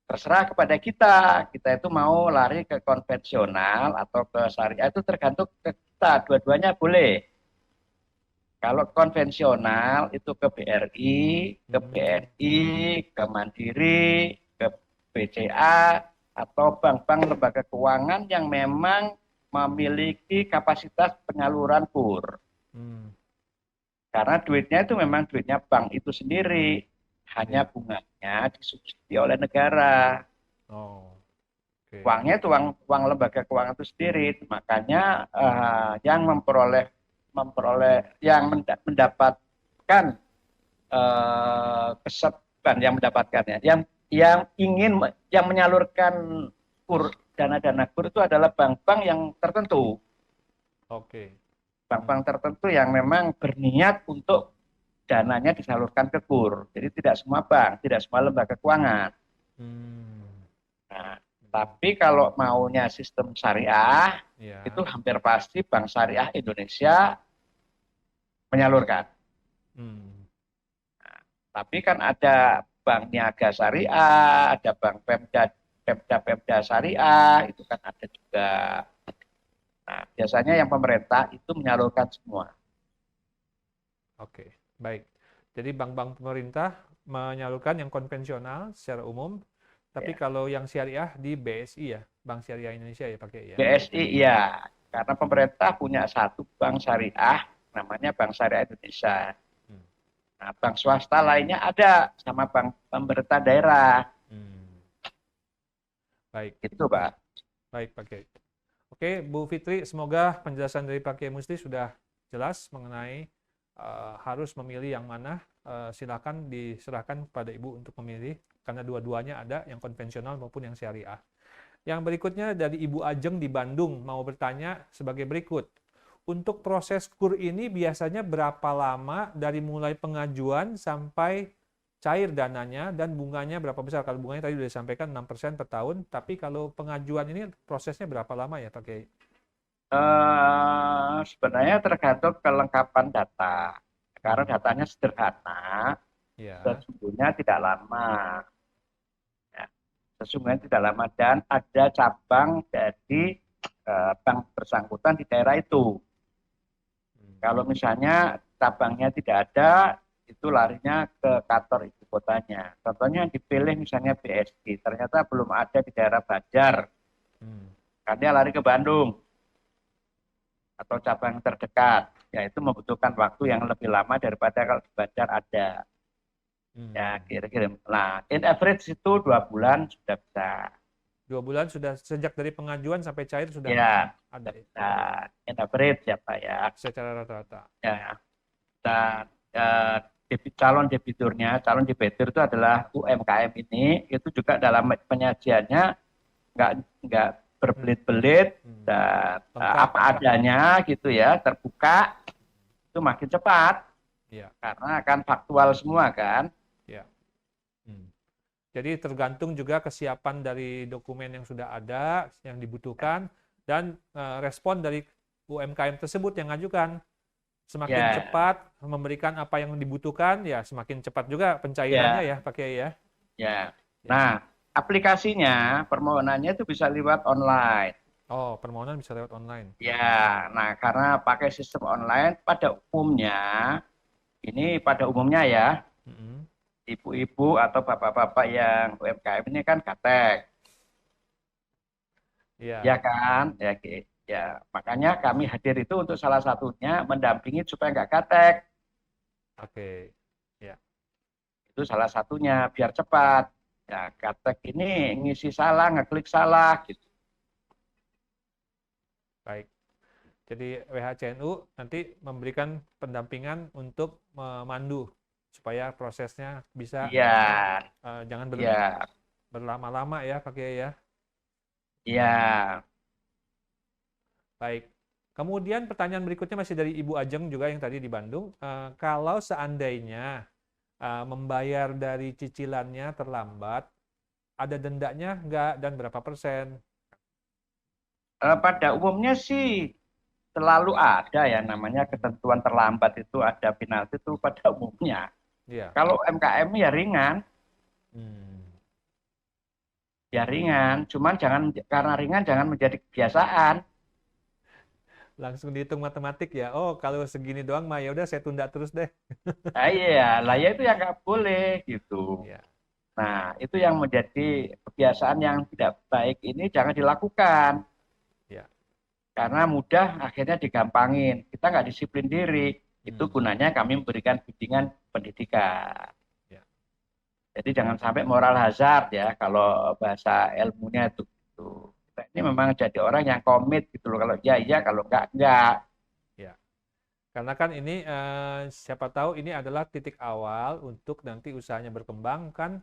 Speaker 2: terserah kepada kita. Kita itu mau lari ke konvensional atau ke syariah itu tergantung ke kita. Dua-duanya boleh. Kalau konvensional itu ke BRI, ke BNI, ke Mandiri, ke BCA, atau bank-bank lembaga keuangan yang memang memiliki kapasitas penyaluran KUR.
Speaker 1: Hmm.
Speaker 2: Karena duitnya itu memang duitnya bank itu sendiri. Hanya
Speaker 1: Iya.
Speaker 2: bunganya disubsidi oleh negara.
Speaker 1: Oh, oke.
Speaker 2: Uangnya itu uang lembaga keuangan itu sendiri. Makanya yang memperoleh yang mendapatkan bukan yang mendapatkannya, yang menyalurkan kur dana-dana kur itu adalah bank-bank yang tertentu,
Speaker 1: Oke.
Speaker 2: bank-bank tertentu yang memang berniat untuk dananya disalurkan ke kur. Jadi tidak semua bank, tidak semua lembaga keuangan.
Speaker 1: Hmm.
Speaker 2: Nah, tapi kalau maunya sistem syariah, itu
Speaker 1: Ya.
Speaker 2: hampir pasti Bank Syariah Indonesia menyalurkan.
Speaker 1: Hmm.
Speaker 2: Tapi kan ada Bank Niaga Syariah, ada Bank Pemda Syariah, itu kan ada juga. Nah, biasanya yang pemerintah itu menyalurkan semua.
Speaker 1: Oke. Baik. Jadi bank-bank pemerintah menyalurkan yang konvensional secara umum, tapi
Speaker 2: Ya.
Speaker 1: kalau yang syariah di BSI ya, Bank Syariah Indonesia ya, Pak Kiai ya.
Speaker 2: BSI ya, karena pemerintah punya satu bank syariah, namanya Bank Syariah Indonesia.
Speaker 1: Hmm.
Speaker 2: Nah, bank swasta lainnya ada sama bank pemerintah daerah.
Speaker 1: Hmm. Baik.
Speaker 2: Itu, Pak.
Speaker 1: Baik, Pak Kiai. Oke, Bu Fitri, semoga penjelasan dari Pak Kiai Musti sudah jelas mengenai harus memilih yang mana. Silakan diserahkan kepada Ibu untuk memilih, karena dua-duanya ada, yang konvensional maupun yang syariah. Yang berikutnya dari Ibu Ajeng di Bandung, mau bertanya sebagai berikut. Untuk proses KUR ini biasanya berapa lama dari mulai pengajuan sampai cair dananya, dan bunganya berapa besar? Kalau bunganya tadi sudah disampaikan 6% per tahun, tapi kalau pengajuan ini prosesnya berapa lama ya Pak Kiai?
Speaker 2: Sebenarnya tergantung kelengkapan data. Karena
Speaker 1: Hmm.
Speaker 2: datanya sederhana,
Speaker 1: Ya.
Speaker 2: sesungguhnya tidak lama. Ya, sesungguhnya tidak lama dan ada cabang dari bank bersangkutan di daerah itu.
Speaker 1: Hmm.
Speaker 2: Kalau misalnya cabangnya tidak ada, itu larinya ke kantor ibu kotanya. Contohnya dipilih misalnya BSD, ternyata belum ada di daerah Banjar,
Speaker 1: Hmm.
Speaker 2: kan dia lari ke Bandung atau cabang terdekat. Ya itu membutuhkan waktu yang lebih lama daripada kalau di Banjar ada. Ya
Speaker 1: Hmm.
Speaker 2: kira-kira. Nah, in average itu 2 bulan sudah bisa.
Speaker 1: 2 bulan sudah sejak dari pengajuan sampai cair sudah
Speaker 2: Ya,
Speaker 1: ada
Speaker 2: sudah bisa. In average ya Pak ya.
Speaker 1: secara rata-rata.
Speaker 2: Ya, dan calon debitur itu adalah UMKM ini, itu juga dalam penyajiannya nggak nggak
Speaker 1: Hmm.
Speaker 2: berbelit-belit
Speaker 1: Hmm.
Speaker 2: dan
Speaker 1: Lengkap
Speaker 2: apa
Speaker 1: ya.
Speaker 2: adanya gitu ya, terbuka, itu makin cepat
Speaker 1: Ya,
Speaker 2: karena akan faktual semua kan.
Speaker 1: ya. Hmm. Jadi tergantung juga kesiapan dari dokumen yang sudah ada, yang dibutuhkan, dan respon dari UMKM tersebut yang ngajukan. Semakin
Speaker 2: Ya,
Speaker 1: cepat memberikan apa yang dibutuhkan, ya semakin cepat juga pencairannya
Speaker 2: ya,
Speaker 1: ya, pakai ya.
Speaker 2: ya.
Speaker 1: Ya.
Speaker 2: Nah, aplikasinya permohonannya itu bisa lewat online.
Speaker 1: Oh, permohonan bisa lewat online.
Speaker 2: Ya, nah karena pakai sistem online pada umumnya ya,
Speaker 1: Mm-mm.
Speaker 2: ibu-ibu atau bapak-bapak yang UMKM ini kan gaptek, ya
Speaker 1: Iya,
Speaker 2: kan? Ya, ya, makanya kami hadir itu untuk salah satunya mendampingi supaya nggak gaptek.
Speaker 1: oke. Ya,
Speaker 2: Itu salah satunya biar cepat. Ya, gaptek ini ngisi salah, ngeklik salah gitu.
Speaker 1: baik. Jadi WHCNU nanti memberikan pendampingan untuk memandu supaya prosesnya bisa
Speaker 2: Iya,
Speaker 1: jangan
Speaker 2: iya,
Speaker 1: berlama-lama ya pakai ya.
Speaker 2: iya.
Speaker 1: Baik. Kemudian pertanyaan berikutnya masih dari Ibu Ajeng juga yang tadi di Bandung. Kalau seandainya membayar dari cicilannya terlambat, ada dendanya nggak dan berapa persen?
Speaker 2: Pada umumnya sih selalu ada ya namanya ketentuan terlambat itu ada penalti itu pada umumnya.
Speaker 1: Iya.
Speaker 2: Kalau MKM ya ringan,
Speaker 1: Hmm.
Speaker 2: cuman jangan karena ringan jangan menjadi kebiasaan.
Speaker 1: Langsung dihitung matematik ya. Oh, kalau segini doang mah ya udah saya tunda terus deh.
Speaker 2: Nah, iya, lah ya itu yang nggak boleh gitu.
Speaker 1: Ya,
Speaker 2: Nah, itu yang menjadi kebiasaan yang tidak baik ini jangan dilakukan
Speaker 1: ya.
Speaker 2: karena mudah akhirnya digampangin. Kita nggak disiplin diri. Itu
Speaker 1: Hmm.
Speaker 2: gunanya kami memberikan bimbingan pendidikan.
Speaker 1: Ya.
Speaker 2: Jadi jangan sampai moral hazard ya kalau bahasa ilmunya itu. Gitu. Kita ini memang jadi orang yang komit gitu loh. Kalau iya iya, kalau enggak enggak.
Speaker 1: Ya. Karena kan ini siapa tahu ini adalah titik awal untuk nanti usahanya berkembang kan.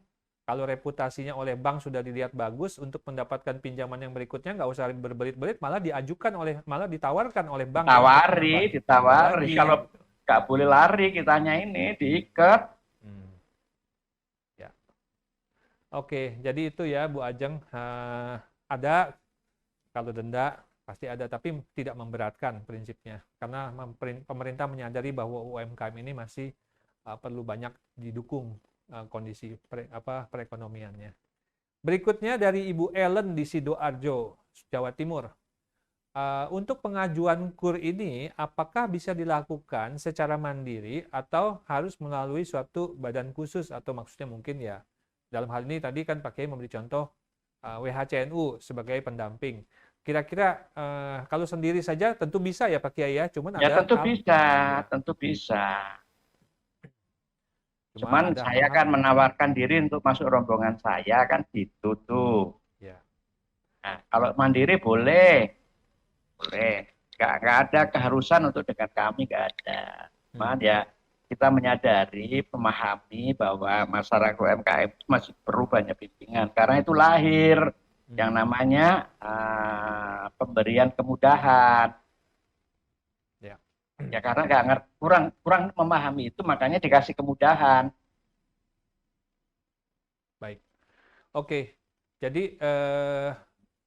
Speaker 1: Kalau reputasinya oleh bank sudah dilihat bagus untuk mendapatkan pinjaman yang berikutnya nggak usah berbelit-belit malah ditawarkan oleh bank ya untuk nambah
Speaker 2: Ditawari.
Speaker 1: lagi
Speaker 2: Kalau
Speaker 1: gitu.
Speaker 2: nggak boleh lari kitanya ini diikat.
Speaker 1: Hmm, ya. Oke, jadi itu ya Bu Ajeng. Ada kalau denda pasti ada, tapi tidak memberatkan prinsipnya. Karena pemerintah menyadari bahwa UMKM ini masih perlu banyak didukung kondisi perekonomiannya. Berikutnya dari Ibu Ellen di Sidoarjo, Jawa Timur. Untuk pengajuan KUR ini, apakah bisa dilakukan secara mandiri atau harus melalui suatu badan khusus atau maksudnya mungkin ya dalam hal ini tadi kan pakai memberi contoh WHCNU sebagai pendamping. Kira-kira kalau sendiri saja tentu bisa ya Pak Kiai ya,
Speaker 2: Ya
Speaker 1: ya,
Speaker 2: tentu bisa.
Speaker 1: cuma
Speaker 2: Cuman
Speaker 1: ada
Speaker 2: saya
Speaker 1: hal-hal
Speaker 2: kan menawarkan diri untuk masuk rombongan saya kan gitu tuh.
Speaker 1: ya.
Speaker 2: Nah, kalau mandiri boleh, boleh. Nggak ada keharusan untuk dengan kami, nggak ada.
Speaker 1: Hmm,
Speaker 2: Cuman ya kita menyadari, memahami bahwa masyarakat UMKM itu masih perlu banyak bimbingan. Karena itu lahir yang
Speaker 1: hmm,
Speaker 2: namanya pemberian kemudahan.
Speaker 1: ya.
Speaker 2: Ya karena nggak ngerti, kurang kurang memahami itu, makanya dikasih kemudahan.
Speaker 1: Baik. Oke. Jadi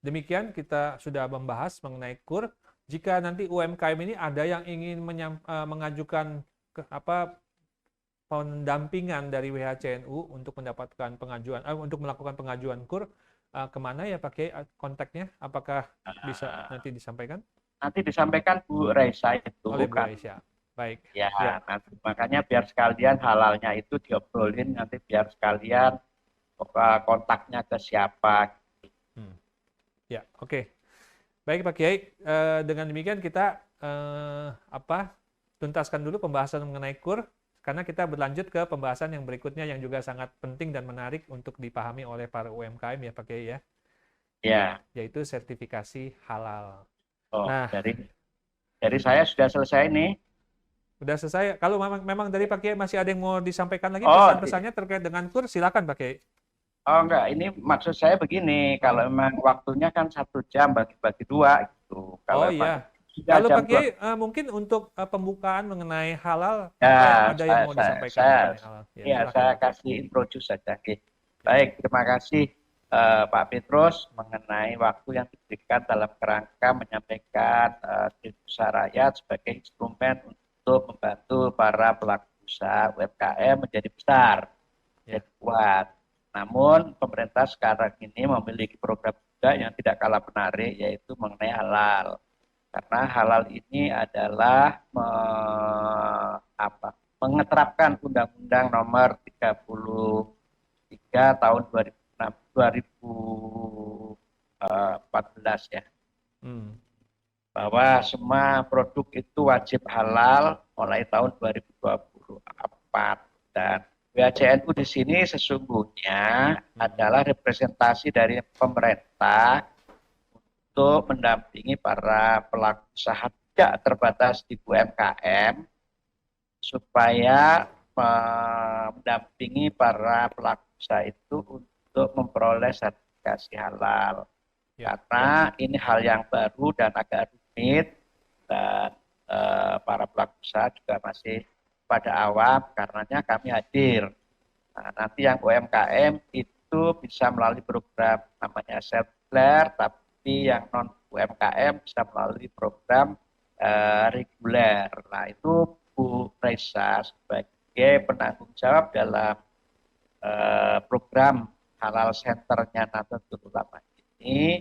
Speaker 1: demikian kita sudah membahas mengenai KUR. Jika nanti UMKM ini ada yang ingin mengajukan pendampingan dari WHCNU untuk mendapatkan untuk melakukan pengajuan KUR, kemana ya pakai kontaknya? Apakah bisa nanti disampaikan
Speaker 2: Nanti disampaikan Bu Raisa itu
Speaker 1: oleh Bu
Speaker 2: kan
Speaker 1: Raisya? Baik.
Speaker 2: Ya,
Speaker 1: Ya.
Speaker 2: nanti makanya biar sekalian halalnya itu diobrolin, nanti biar sekalian kontaknya ke siapa.
Speaker 1: Hmm. Ya, oke. Baik Pak Kiai, dengan demikian kita tuntaskan dulu pembahasan mengenai KUR karena kita berlanjut ke pembahasan yang berikutnya yang juga sangat penting dan menarik untuk dipahami oleh para UMKM ya Pak Kiai ya,
Speaker 2: Ya,
Speaker 1: yaitu sertifikasi halal.
Speaker 2: oh
Speaker 1: Nah,
Speaker 2: dari saya sudah selesai nih.
Speaker 1: udah selesai. Kalau memang dari Pak Kiai masih ada yang mau disampaikan lagi
Speaker 2: Oh,
Speaker 1: pesan-pesannya terkait dengan KUR, silakan Pak Kiai.
Speaker 2: oh enggak, ini maksud saya begini, kalau memang waktunya kan 1 jam bagi-bagi dua gitu. Kalau
Speaker 1: Oh
Speaker 2: memang
Speaker 1: iya.
Speaker 2: sudah
Speaker 1: Kalau
Speaker 2: jam
Speaker 1: Pak
Speaker 2: dua,
Speaker 1: Kiai mungkin untuk pembukaan mengenai halal,
Speaker 2: ya
Speaker 1: apa yang ada yang mau
Speaker 2: saya,
Speaker 1: disampaikan
Speaker 2: saya,
Speaker 1: mengenai halal? Ya,
Speaker 2: ya
Speaker 1: silakan
Speaker 2: saya
Speaker 1: Pak Kiai.
Speaker 2: kasih introduce saja. Oke.
Speaker 1: Ya.
Speaker 2: Baik, terima kasih Pak Petrus mengenai waktu yang diberikan dalam kerangka menyampaikan kritik usaha rakyat sebagai instrumen untuk membantu para pelaku usaha UMKM menjadi besar,
Speaker 1: Ya.
Speaker 2: menjadi kuat. Namun pemerintah sekarang ini memiliki program juga yang tidak kalah menarik, yaitu mengenai halal. Karena halal ini adalah mengeterapkan Undang-Undang Nomor 33 tahun 2014 ya,
Speaker 1: Hmm.
Speaker 2: bahwa semua produk itu wajib halal mulai tahun 2024. Dan WHCNU di sini sesungguhnya adalah representasi dari pemerintah untuk mendampingi para pelaku usaha tidak terbatas di UMKM supaya mendampingi para pelaku usaha itu untuk memperoleh sertifikasi halal.
Speaker 1: Ya.
Speaker 2: Karena ini hal yang baru dan agak rumit dan para pelaku usaha juga masih pada awam, karenanya kami hadir. Nah, nanti yang UMKM itu bisa melalui program namanya self-declare, tapi yang non UMKM bisa melalui program reguler. Nah, itu Bu Raisa sebagai penanggung jawab dalam program halal centernya Nahdlatul Ulama ini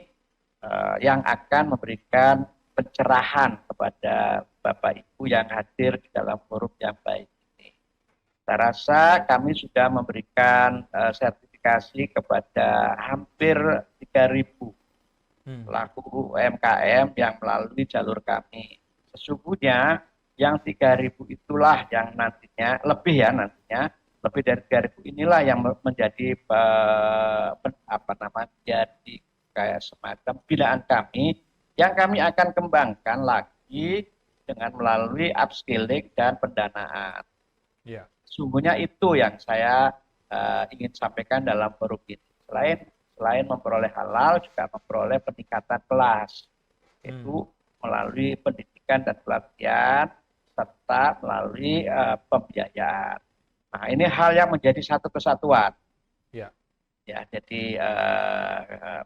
Speaker 2: yang akan memberikan pencerahan kepada Bapak Ibu yang hadir di dalam forum yang baik ini. Saya rasa kami sudah memberikan sertifikasi kepada hampir 3.000 pelaku UMKM yang melalui jalur kami. Sesungguhnya yang 3.000 itulah yang nantinya lebih ya nantinya lebih dari 3.000 inilah yang menjadi jadi kayak semacam binaan kami yang kami akan kembangkan lagi dengan melalui upskilling dan pendanaan.
Speaker 1: Ya.
Speaker 2: Sungguhnya itu yang saya ingin sampaikan dalam forum ini. Selain memperoleh halal, juga memperoleh peningkatan kelas, yaitu melalui pendidikan dan pelatihan, serta melalui pembiayaan. Nah, ini hal yang menjadi satu kesatuan.
Speaker 1: Ya.
Speaker 2: Ya, jadi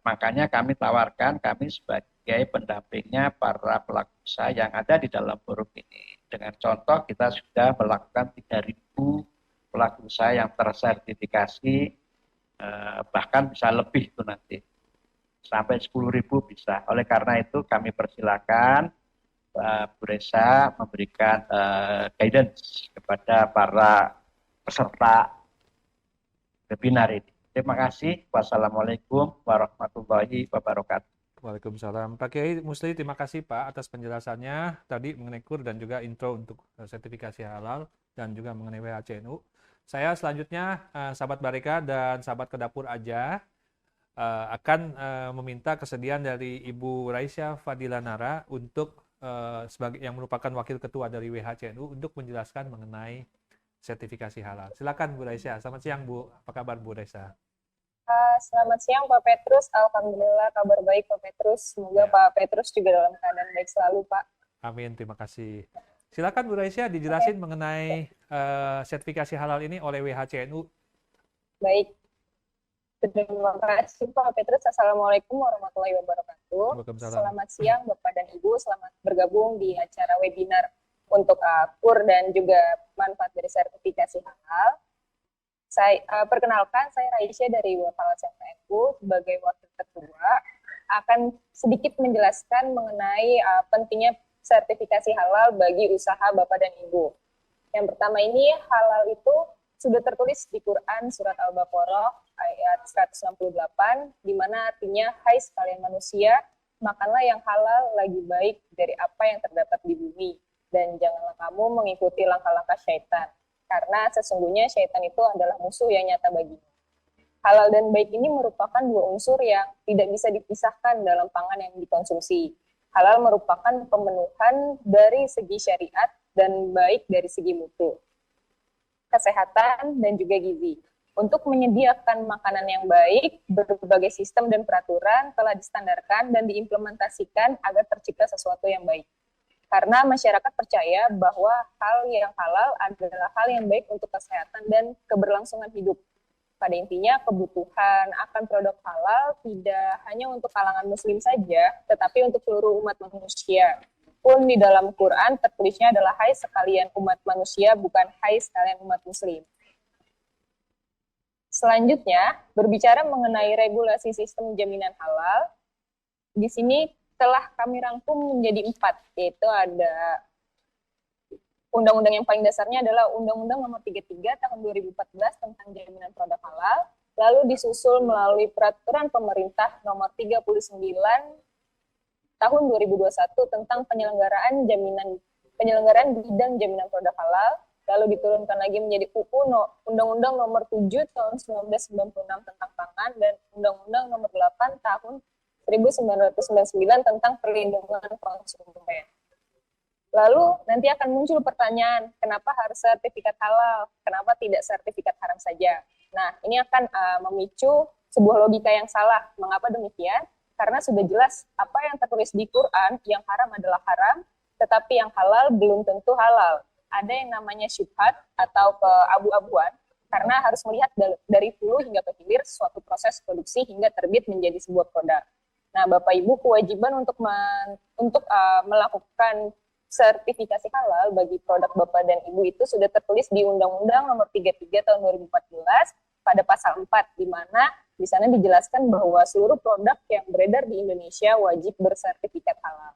Speaker 2: makanya kami tawarkan kami sebagai pendampingnya para pelaku usaha yang ada di dalam forum ini. Dengan contoh kita sudah melakukan 3.000 pelaku usaha yang tersertifikasi, bahkan bisa lebih itu nanti sampai 10.000 bisa. Oleh karena itu kami persilakan Bu Reza memberikan guidance kepada para peserta webinar ini. Terima kasih. Wassalamualaikum warahmatullahi wabarakatuh.
Speaker 1: Waalaikumsalam. Pak Kiai Musli, terima kasih Pak atas penjelasannya tadi mengenai KUR dan juga intro untuk sertifikasi halal dan juga mengenai WHCNU. Saya selanjutnya, sahabat Bareka dan sahabat ke dapur aja, akan meminta kesediaan dari Ibu Raisya Fadila Nara untuk sebagai yang merupakan wakil ketua dari WHCNU untuk menjelaskan mengenai sertifikasi halal. Silakan Bu Raisya. Selamat siang Bu. Apa kabar Bu Raisya?
Speaker 3: Selamat siang Pak Petrus. Alhamdulillah kabar baik Pak Petrus. Semoga
Speaker 1: Ya.
Speaker 3: Pak Petrus juga dalam keadaan baik selalu Pak.
Speaker 1: Amin, terima kasih. Silakan Bu Raisya dijelasin mengenai sertifikasi halal ini oleh WHCNU.
Speaker 3: Baik. Terima kasih Pak Petrus. Assalamualaikum warahmatullahi wabarakatuh.
Speaker 1: Waalaikumsalam.
Speaker 3: Selamat siang Bapak dan Ibu. Selamat bergabung di acara webinar untuk KUR dan juga manfaat dari sertifikasi halal. Saya perkenalkan, saya Raisya dari Falas FNU sebagai wakil ketua akan sedikit menjelaskan mengenai pentingnya sertifikasi halal bagi usaha Bapak dan Ibu. Yang pertama ini, halal itu sudah tertulis di Quran surat Al-Baqarah ayat 168, di mana artinya, hai sekalian manusia, makanlah yang halal lagi baik dari apa yang terdapat di bumi, dan janganlah kamu mengikuti langkah-langkah syaitan, karena sesungguhnya syaitan itu adalah musuh yang nyata bagimu. Halal dan baik ini merupakan dua unsur yang tidak bisa dipisahkan dalam pangan yang dikonsumsi. Halal merupakan pemenuhan dari segi syariat dan baik dari segi mutu, kesehatan, dan juga gizi. Untuk menyediakan makanan yang baik, berbagai sistem dan peraturan telah distandarkan dan diimplementasikan agar tercipta sesuatu yang baik. Karena masyarakat percaya bahwa hal yang halal adalah hal yang baik untuk kesehatan dan keberlangsungan hidup. Pada intinya, kebutuhan akan produk halal tidak hanya untuk kalangan muslim saja, tetapi untuk seluruh umat manusia. Pun di dalam Quran tertulisnya adalah hai sekalian umat manusia, bukan hai sekalian umat muslim. Selanjutnya, berbicara mengenai regulasi sistem jaminan halal, di sini telah kami rangkum menjadi 4, yaitu ada undang-undang yang paling dasarnya adalah Undang-Undang Nomor 33 Tahun 2014 tentang jaminan produk halal, lalu disusul melalui Peraturan Pemerintah Nomor 39 Tahun 2021 tentang penyelenggaraan bidang jaminan produk halal, lalu diturunkan lagi menjadi Undang-Undang Nomor 7 Tahun 1996 tentang pangan, dan Undang-Undang Nomor 8 Tahun 1999 tentang perlindungan konsumen. Lalu nanti akan muncul pertanyaan, kenapa harus sertifikat halal? Kenapa tidak sertifikat haram saja? Nah, ini akan memicu sebuah logika yang salah. Mengapa demikian? Karena sudah jelas apa yang tertulis di Quran, yang haram adalah haram, tetapi yang halal belum tentu halal. Ada yang namanya syubhat atau keabu-abuan, karena harus melihat dari hulu hingga ke hilir suatu proses produksi hingga terbit menjadi sebuah produk. Nah, Bapak Ibu, kewajiban untuk melakukan sertifikasi halal bagi produk Bapak dan Ibu itu sudah tertulis di Undang-Undang Nomor 33 Tahun 2014 pada pasal 4, di mana di sana dijelaskan bahwa seluruh produk yang beredar di Indonesia wajib bersertifikat halal.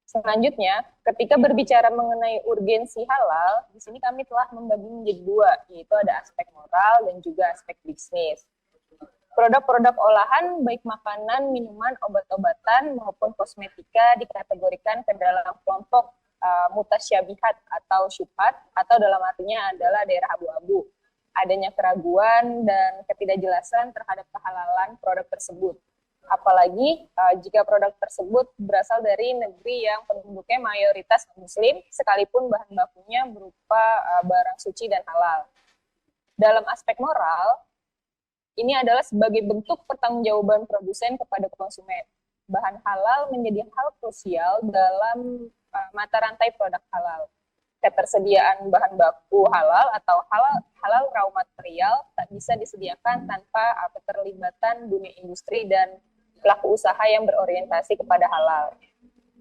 Speaker 3: Selanjutnya, ketika berbicara mengenai urgensi halal, di sini kami telah membagi menjadi 2, yaitu ada aspek moral dan juga aspek bisnis. Produk-produk olahan, baik makanan, minuman, obat-obatan, maupun kosmetika dikategorikan ke dalam kelompok mutasyabihat atau syubhat, atau dalam artinya adalah daerah abu-abu. Adanya keraguan dan ketidakjelasan terhadap kehalalan produk tersebut. Apalagi jika produk tersebut berasal dari negeri yang penduduknya mayoritas muslim, sekalipun bahan bakunya berupa barang suci dan halal. Dalam aspek moral, ini adalah sebagai bentuk pertanggungjawaban produsen kepada konsumen. Bahan halal menjadi hal krusial dalam mata rantai produk halal. Ketersediaan bahan baku halal atau halal raw material tak bisa disediakan tanpa keterlibatan dunia industri dan pelaku usaha yang berorientasi kepada halal.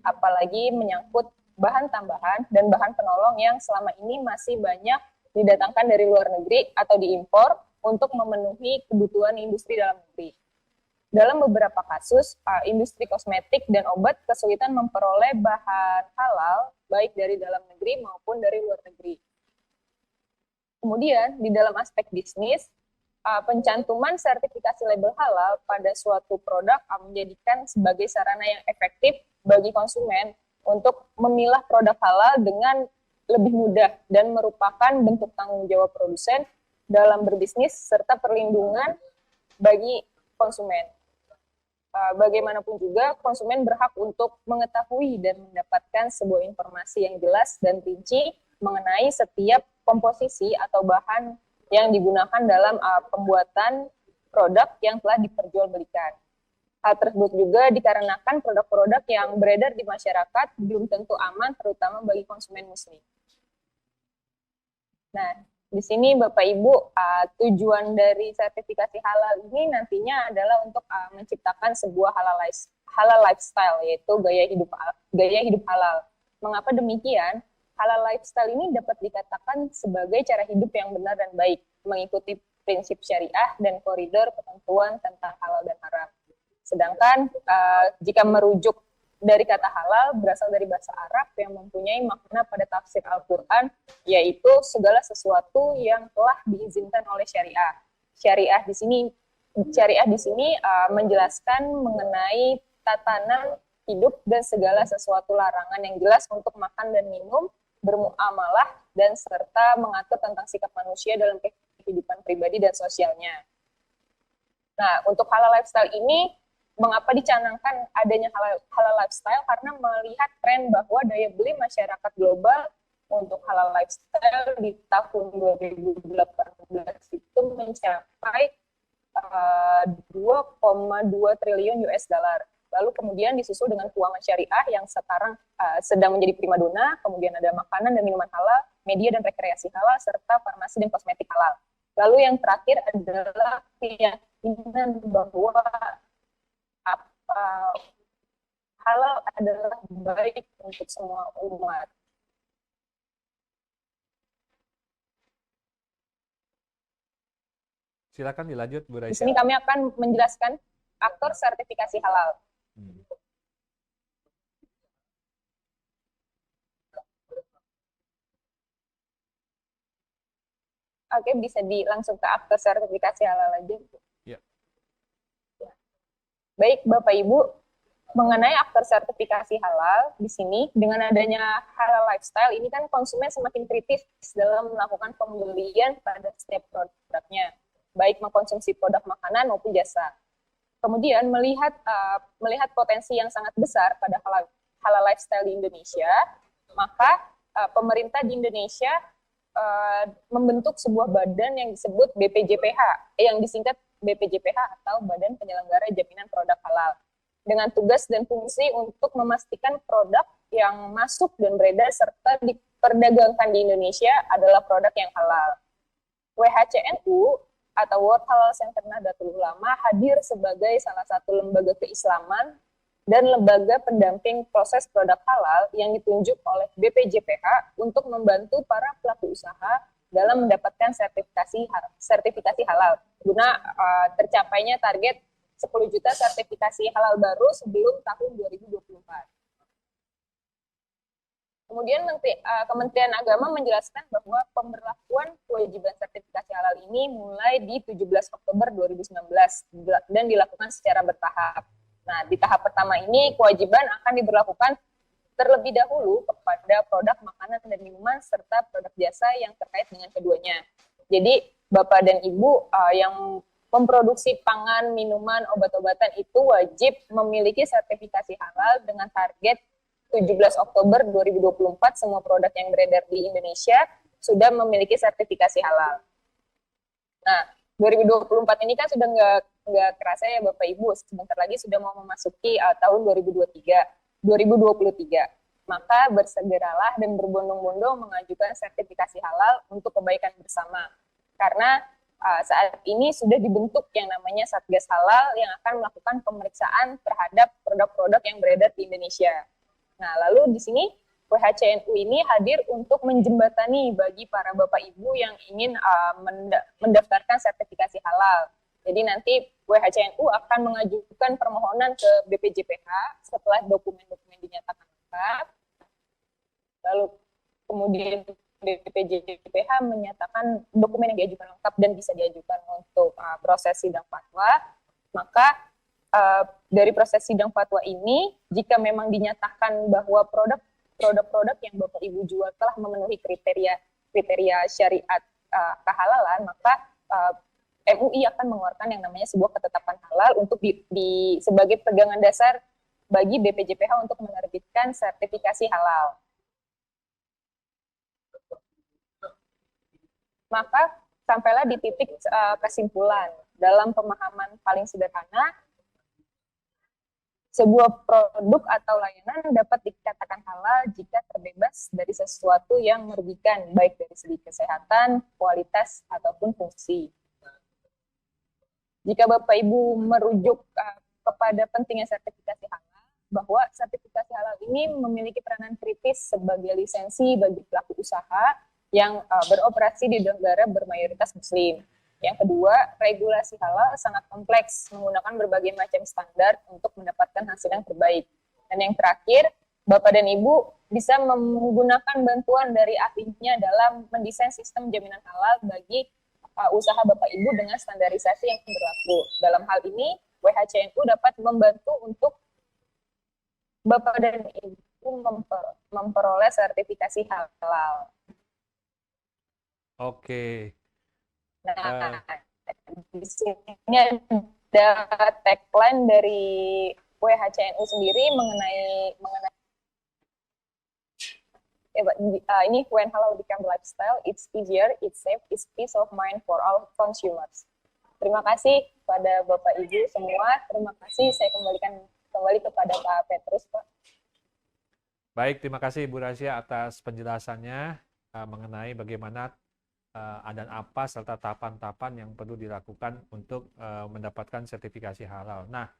Speaker 3: Apalagi menyangkut bahan tambahan dan bahan penolong yang selama ini masih banyak didatangkan dari luar negeri atau diimpor untuk memenuhi kebutuhan industri dalam negeri. Dalam beberapa kasus, industri kosmetik dan obat kesulitan memperoleh bahan halal, baik dari dalam negeri maupun dari luar negeri. Kemudian, di dalam aspek bisnis, pencantuman sertifikasi label halal pada suatu produk menjadikan sebagai sarana yang efektif bagi konsumen untuk memilah produk halal dengan lebih mudah dan merupakan bentuk tanggung jawab produsen dalam berbisnis serta perlindungan bagi konsumen. Bagaimanapun juga, konsumen berhak untuk mengetahui dan mendapatkan sebuah informasi yang jelas dan rinci mengenai setiap komposisi atau bahan yang digunakan dalam pembuatan produk yang telah diperjualbelikan. Hal tersebut juga dikarenakan produk-produk yang beredar di masyarakat belum tentu aman, terutama bagi konsumen muslim. Nah, di sini Bapak Ibu, tujuan dari sertifikasi halal ini nantinya adalah untuk menciptakan sebuah halal lifestyle, yaitu gaya hidup halal. Mengapa demikian? Halal lifestyle ini dapat dikatakan sebagai cara hidup yang benar dan baik, mengikuti prinsip syariah dan koridor ketentuan tentang halal dan haram. Sedangkan jika merujuk dari kata halal berasal dari bahasa Arab yang mempunyai makna pada tafsir Al-Quran, yaitu segala sesuatu yang telah diizinkan oleh syariah. Syariah di sini menjelaskan mengenai tatanan hidup dan segala sesuatu larangan yang jelas untuk makan dan minum, bermuamalah, dan serta mengatur tentang sikap manusia dalam kehidupan pribadi dan sosialnya. Nah, untuk halal lifestyle ini, mengapa dicanangkan adanya halal lifestyle? Karena melihat tren bahwa daya beli masyarakat global untuk halal lifestyle di tahun 2018 itu mencapai 2,2 triliun US dollar. Lalu kemudian disusul dengan keuangan syariah yang sekarang sedang menjadi primadona, kemudian ada makanan dan minuman halal, media dan rekreasi halal, serta farmasi dan kosmetik halal. Lalu yang terakhir adalah keyakinan bahwa halal adalah baik untuk semua umat.
Speaker 1: Silakan dilanjut, Bu
Speaker 3: Di
Speaker 1: Raisya.
Speaker 3: sini kami akan menjelaskan aktor sertifikasi halal. Oke, bisa langsung ke aktor sertifikasi halal aja.
Speaker 1: Ya.
Speaker 3: Baik, Bapak Ibu, mengenai aktor sertifikasi halal di sini dengan adanya halal lifestyle ini kan konsumen semakin kritis dalam melakukan pembelian pada setiap produknya, baik mengkonsumsi produk makanan maupun jasa. Kemudian melihat potensi yang sangat besar pada halal lifestyle di Indonesia, maka pemerintah di Indonesia membentuk sebuah badan yang disebut BPJPH, yang disingkat BPJPH atau Badan Penyelenggara Jaminan Produk Halal, dengan tugas dan fungsi untuk memastikan produk yang masuk dan beredar serta diperdagangkan di Indonesia adalah produk yang halal. WHCNU atau World Halal Center Nahdlatul Ulama hadir sebagai salah satu lembaga keislaman dan lembaga pendamping proses produk halal yang ditunjuk oleh BPJPH untuk membantu para pelaku usaha dalam mendapatkan sertifikasi halal guna tercapainya target 10 juta sertifikasi halal baru sebelum tahun 2024. Kemudian Kementerian Agama menjelaskan bahwa pemberlakuan kewajiban sertifikasi halal ini mulai di 17 Oktober 2019 dan dilakukan secara bertahap. Nah, di tahap pertama ini kewajiban akan diberlakukan terlebih dahulu kepada produk makanan dan minuman serta produk jasa yang terkait dengan keduanya. Jadi, Bapak dan Ibu yang memproduksi pangan, minuman, obat-obatan itu wajib memiliki sertifikasi halal dengan target 17 Oktober 2024 semua produk yang beredar di Indonesia sudah memiliki sertifikasi halal. Nah, 2024 ini kan sudah nggak kerasa ya Bapak Ibu, sebentar lagi sudah mau memasuki tahun 2023. Maka bersegeralah dan berbondong-bondong mengajukan sertifikasi halal untuk kebaikan bersama. Karena saat ini sudah dibentuk yang namanya Satgas Halal yang akan melakukan pemeriksaan terhadap produk-produk yang beredar di Indonesia. Nah, lalu di sini WHCNU ini hadir untuk menjembatani bagi para Bapak Ibu yang ingin mendaftarkan sertifikasi halal. Jadi nanti WHCNU akan mengajukan permohonan ke BPJPH setelah dokumen-dokumen dinyatakan lengkap. Lalu kemudian BPJPH menyatakan dokumen yang diajukan lengkap dan bisa diajukan untuk proses sidang fatwa. Maka dari proses sidang fatwa ini, jika memang dinyatakan bahwa produk-produk yang Bapak Ibu jual telah memenuhi kriteria syariat kehalalan, maka MUI akan mengeluarkan yang namanya sebuah ketetapan halal untuk sebagai pegangan dasar bagi BPJPH untuk menerbitkan sertifikasi halal. Maka sampailah di titik kesimpulan dalam pemahaman paling sederhana, sebuah produk atau layanan dapat dikatakan halal jika terbebas dari sesuatu yang merugikan, baik dari segi kesehatan, kualitas, ataupun fungsi. Jika Bapak Ibu merujuk kepada pentingnya sertifikasi halal, bahwa sertifikasi halal ini memiliki peranan kritis sebagai lisensi bagi pelaku usaha yang beroperasi di negara bermayoritas Muslim. Yang kedua, regulasi halal sangat kompleks, menggunakan berbagai macam standar untuk mendapatkan hasil yang terbaik. Dan yang terakhir, Bapak dan Ibu bisa menggunakan bantuan dari ahlinya dalam mendesain sistem jaminan halal bagi usaha Bapak Ibu dengan standarisasi yang berlaku. Dalam hal ini, WHCNU dapat membantu untuk Bapak dan Ibu memperoleh sertifikasi halal.
Speaker 1: Oke.
Speaker 3: Nah, di sini ada tagline dari WHCNU sendiri mengenai ini when halal become lifestyle, it's easier, it's safe, it's peace of mind for all consumers. Terima kasih pada Bapak Ibu semua. Terima kasih. Saya kembalikan kembali kepada Pak Petrus, Pak.
Speaker 1: Baik, terima kasih Ibu Rasya atas penjelasannya mengenai bagaimana dan apa serta tahapan-tahapan yang perlu dilakukan untuk mendapatkan sertifikasi halal. Nah,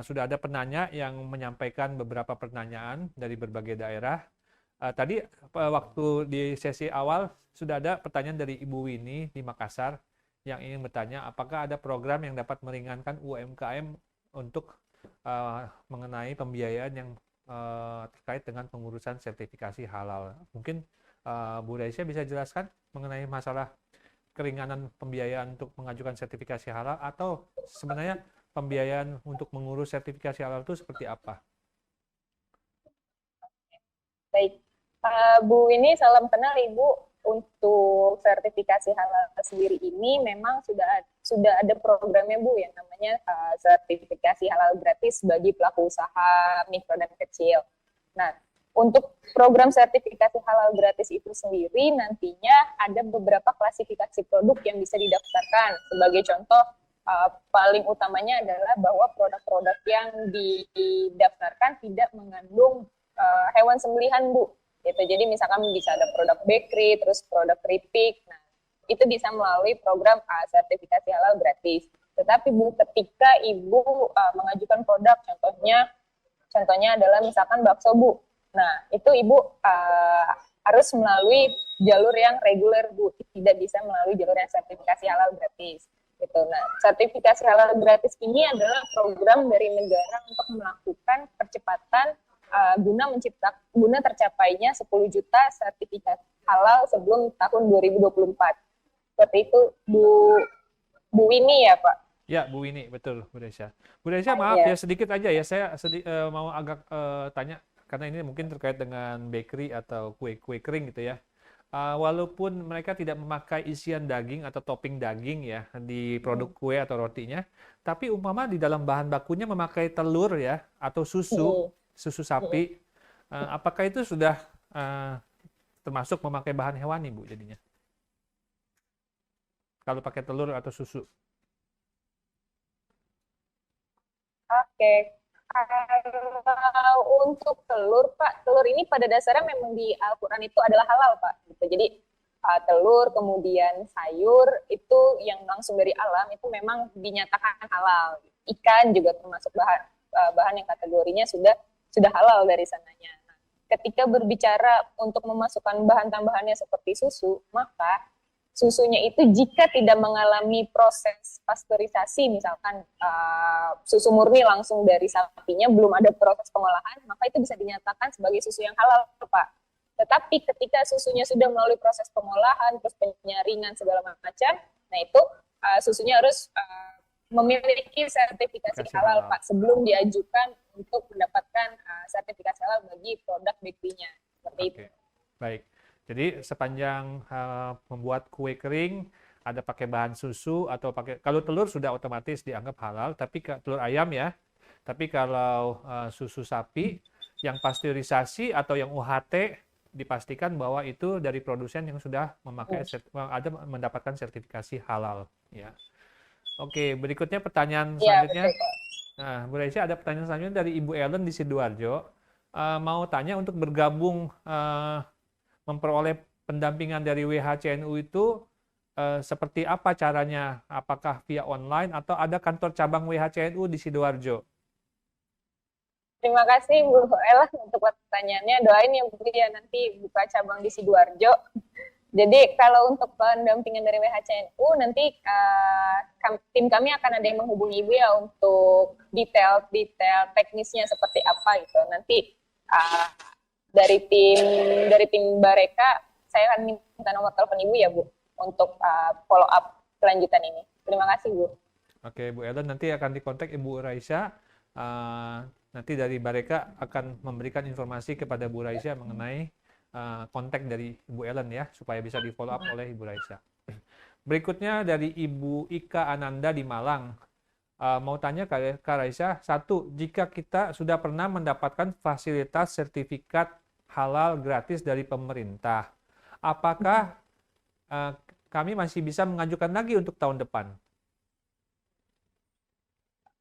Speaker 1: sudah ada penanya yang menyampaikan beberapa pertanyaan dari berbagai daerah. Tadi waktu di sesi awal sudah ada pertanyaan dari Ibu Winnie di Makassar yang ingin bertanya apakah ada program yang dapat meringankan UMKM untuk mengenai pembiayaan yang terkait dengan pengurusan sertifikasi halal. Mungkin Bu Raisya bisa jelaskan mengenai masalah keringanan pembiayaan untuk mengajukan sertifikasi halal atau sebenarnya pembiayaan untuk mengurus sertifikasi halal itu seperti apa?
Speaker 3: Baik, Bu, ini salam kenal Ibu. Untuk sertifikasi halal sendiri ini memang sudah ada programnya Bu yang namanya sertifikasi halal gratis bagi pelaku usaha mikro dan kecil. Nah, untuk program sertifikasi halal gratis itu sendiri nantinya ada beberapa klasifikasi produk yang bisa didaftarkan. Sebagai contoh, paling utamanya adalah bahwa produk-produk yang didaftarkan tidak mengandung hewan sembelihan, Bu. Gitu. Jadi misalkan bisa ada produk bakery, terus produk keripik. Nah, itu bisa melalui program sertifikasi halal gratis. Tetapi Bu, ketika Ibu mengajukan produk, contohnya adalah misalkan bakso, Bu. Nah, itu Ibu harus melalui jalur yang reguler, Bu. Tidak bisa melalui jalur yang sertifikasi halal gratis. Gitu. Nah, sertifikasi halal gratis ini adalah program dari negara untuk melakukan percepatan guna tercapainya 10 juta sertifikat halal sebelum tahun 2024. Seperti itu, Bu Winnie ya, Pak?
Speaker 1: Ya, Bu Winnie, betul, Bu Desya. Bu Desya, maaf ya, sedikit aja ya, saya mau agak tanya, karena ini mungkin terkait dengan bakery atau kue-kue kering gitu ya. Walaupun mereka tidak memakai isian daging atau topping daging ya di produk kue atau rotinya, tapi umpama di dalam bahan bakunya memakai telur ya, atau susu sapi, apakah itu sudah termasuk memakai bahan hewani, Bu, jadinya? Kalau pakai telur atau susu?
Speaker 3: Oke. Kalau untuk telur, Pak, telur ini pada dasarnya memang di Al-Quran itu adalah halal, Pak. Gitu. Jadi telur, kemudian sayur, itu yang langsung dari alam, itu memang dinyatakan halal. Ikan juga termasuk bahan yang kategorinya sudah halal dari sananya. Nah, ketika berbicara untuk memasukkan bahan tambahannya seperti susu, maka susunya itu jika tidak mengalami proses pasteurisasi, misalkan susu murni langsung dari sapinya, belum ada proses pengolahan, maka itu bisa dinyatakan sebagai susu yang halal, Pak. Tetapi ketika susunya sudah melalui proses pengolahan, terus penyaringan segala macam, nah itu susunya harus memiliki sertifikasi halal, Pak, sebelum diajukan untuk mendapatkan sertifikasi halal bagi produk bakery-nya. Seperti itu.
Speaker 1: Baik. Jadi sepanjang membuat kue kering ada pakai bahan susu atau pakai, kalau telur sudah otomatis dianggap halal, tapi telur ayam ya. Tapi kalau susu sapi yang pasteurisasi atau yang UHT dipastikan bahwa itu dari produsen yang sudah mendapatkan sertifikasi halal ya. Oke, berikutnya pertanyaan selanjutnya. Nah, Bu Raisya, ada pertanyaan selanjutnya dari Ibu Ellen di Sidoarjo. Mau tanya untuk bergabung memperoleh pendampingan dari WHCNU itu seperti apa caranya? Apakah via online atau ada kantor cabang WHCNU di Sidoarjo?
Speaker 3: Terima kasih Bu Ellen untuk pertanyaannya. Doain ya Bu ya nanti buka cabang di Sidoarjo. Jadi kalau untuk pendampingan dari WHCNU nanti tim kami akan ada yang menghubungi Ibu ya untuk detail teknisnya seperti apa gitu. Nanti dari tim Bareka saya akan minta nomor telepon Ibu ya Bu untuk follow up kelanjutan ini. Terima kasih Bu.
Speaker 1: Oke, Bu Ellen, nanti akan dikontak Ibu Raisya. Nanti dari Bareka akan memberikan informasi kepada Bu Raisya mengenai kontak dari Ibu Ellen ya, supaya bisa di follow up oleh Ibu Raisya. Berikutnya dari Ibu Ika Ananda di Malang. Mau tanya Kak Raisya, satu, jika kita sudah pernah mendapatkan fasilitas sertifikat halal gratis dari pemerintah, apakah kami masih bisa mengajukan lagi untuk tahun depan?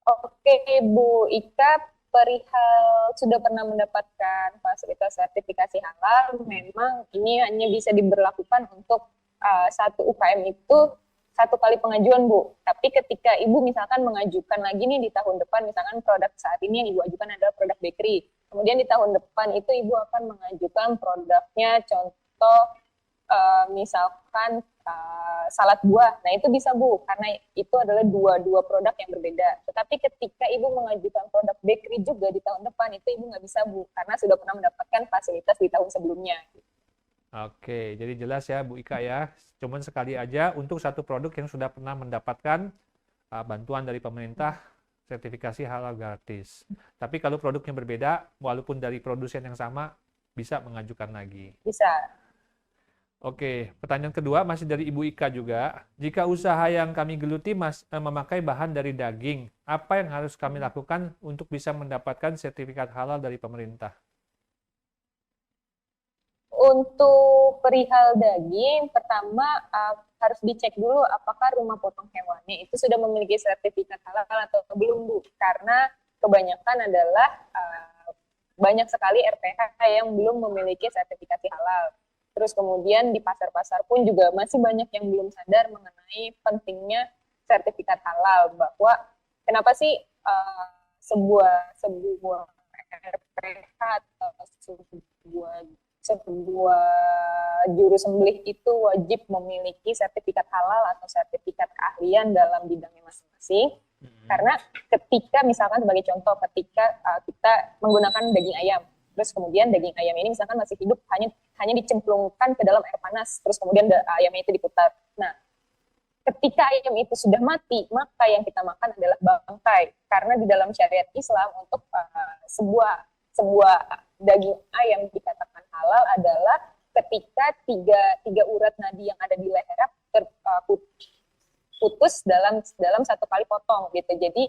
Speaker 3: Oke, Bu Ika, perihal sudah pernah mendapatkan fasilitas sertifikasi halal, memang ini hanya bisa diberlakukan untuk satu UKM itu satu kali pengajuan, Bu. Tapi ketika Ibu misalkan mengajukan lagi nih di tahun depan, misalkan produk saat ini yang Ibu ajukan adalah produk bakery. Kemudian di tahun depan itu Ibu akan mengajukan produknya, contoh misalkan salad buah. Nah, itu bisa Bu, karena itu adalah dua produk yang berbeda. Tetapi ketika Ibu mengajukan produk bakery juga di tahun depan, itu Ibu nggak bisa Bu, karena sudah pernah mendapatkan fasilitas di tahun sebelumnya.
Speaker 1: Oke, jadi jelas ya Bu Ika ya. Cuman sekali aja untuk satu produk yang sudah pernah mendapatkan bantuan dari pemerintah sertifikasi halal gratis. Tapi kalau produknya berbeda, walaupun dari produsen yang sama, bisa mengajukan lagi.
Speaker 3: Bisa.
Speaker 1: Oke, pertanyaan kedua masih dari Ibu Ika juga. Jika usaha yang kami geluti memakai bahan dari daging, apa yang harus kami lakukan untuk bisa mendapatkan sertifikat halal dari pemerintah?
Speaker 3: Untuk perihal daging, pertama harus dicek dulu apakah rumah potong hewannya itu sudah memiliki sertifikat halal atau belum, Bu. Karena kebanyakan adalah banyak sekali RPH yang belum memiliki sertifikasi halal. Terus kemudian di pasar-pasar pun juga masih banyak yang belum sadar mengenai pentingnya sertifikat halal, bahwa kenapa sih sebuah RPH atau sebuah juru sembelih itu wajib memiliki sertifikat halal atau sertifikat keahlian dalam bidangnya masing-masing. Karena ketika misalkan sebagai contoh, ketika kita menggunakan daging ayam, terus kemudian daging ayam ini misalkan masih hidup, hanya dicemplungkan ke dalam air panas, terus kemudian ayamnya itu diputar. Nah, ketika ayam itu sudah mati, maka yang kita makan adalah bangkai. Karena di dalam syariat Islam untuk sebuah daging ayam dikatakan halal adalah ketika tiga urat nadi yang ada di leher putus dalam satu kali potong gitu. Jadi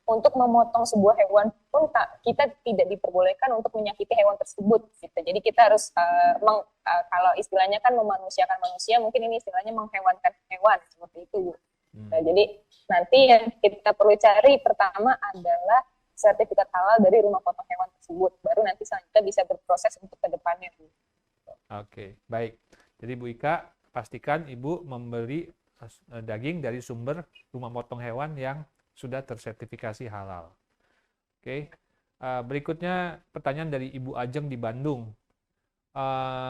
Speaker 3: untuk memotong sebuah hewan pun kita tidak diperbolehkan untuk menyakiti hewan tersebut gitu. Jadi kita harus kalau istilahnya kan memanusiakan manusia, mungkin ini istilahnya menghewankan hewan seperti itu, Bu. Nah, jadi nanti yang kita perlu cari pertama adalah sertifikat halal dari rumah potong hewan tersebut. Baru nanti selanjutnya bisa berproses untuk ke depannya, Bu.
Speaker 1: Oke, baik. Jadi Bu Ika, pastikan Ibu membeli daging dari sumber rumah potong hewan yang sudah tersertifikasi halal. Oke, berikutnya pertanyaan dari Ibu Ajeng di Bandung.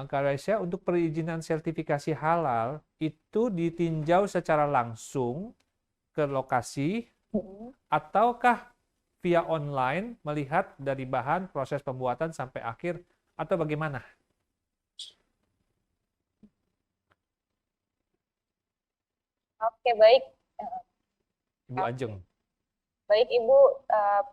Speaker 1: Kak Raisya, untuk perizinan sertifikasi halal itu ditinjau secara langsung ke lokasi ataukah via online melihat dari bahan proses pembuatan sampai akhir atau bagaimana?
Speaker 3: Oke, baik.
Speaker 1: Ibu Ajeng.
Speaker 3: Baik, Ibu,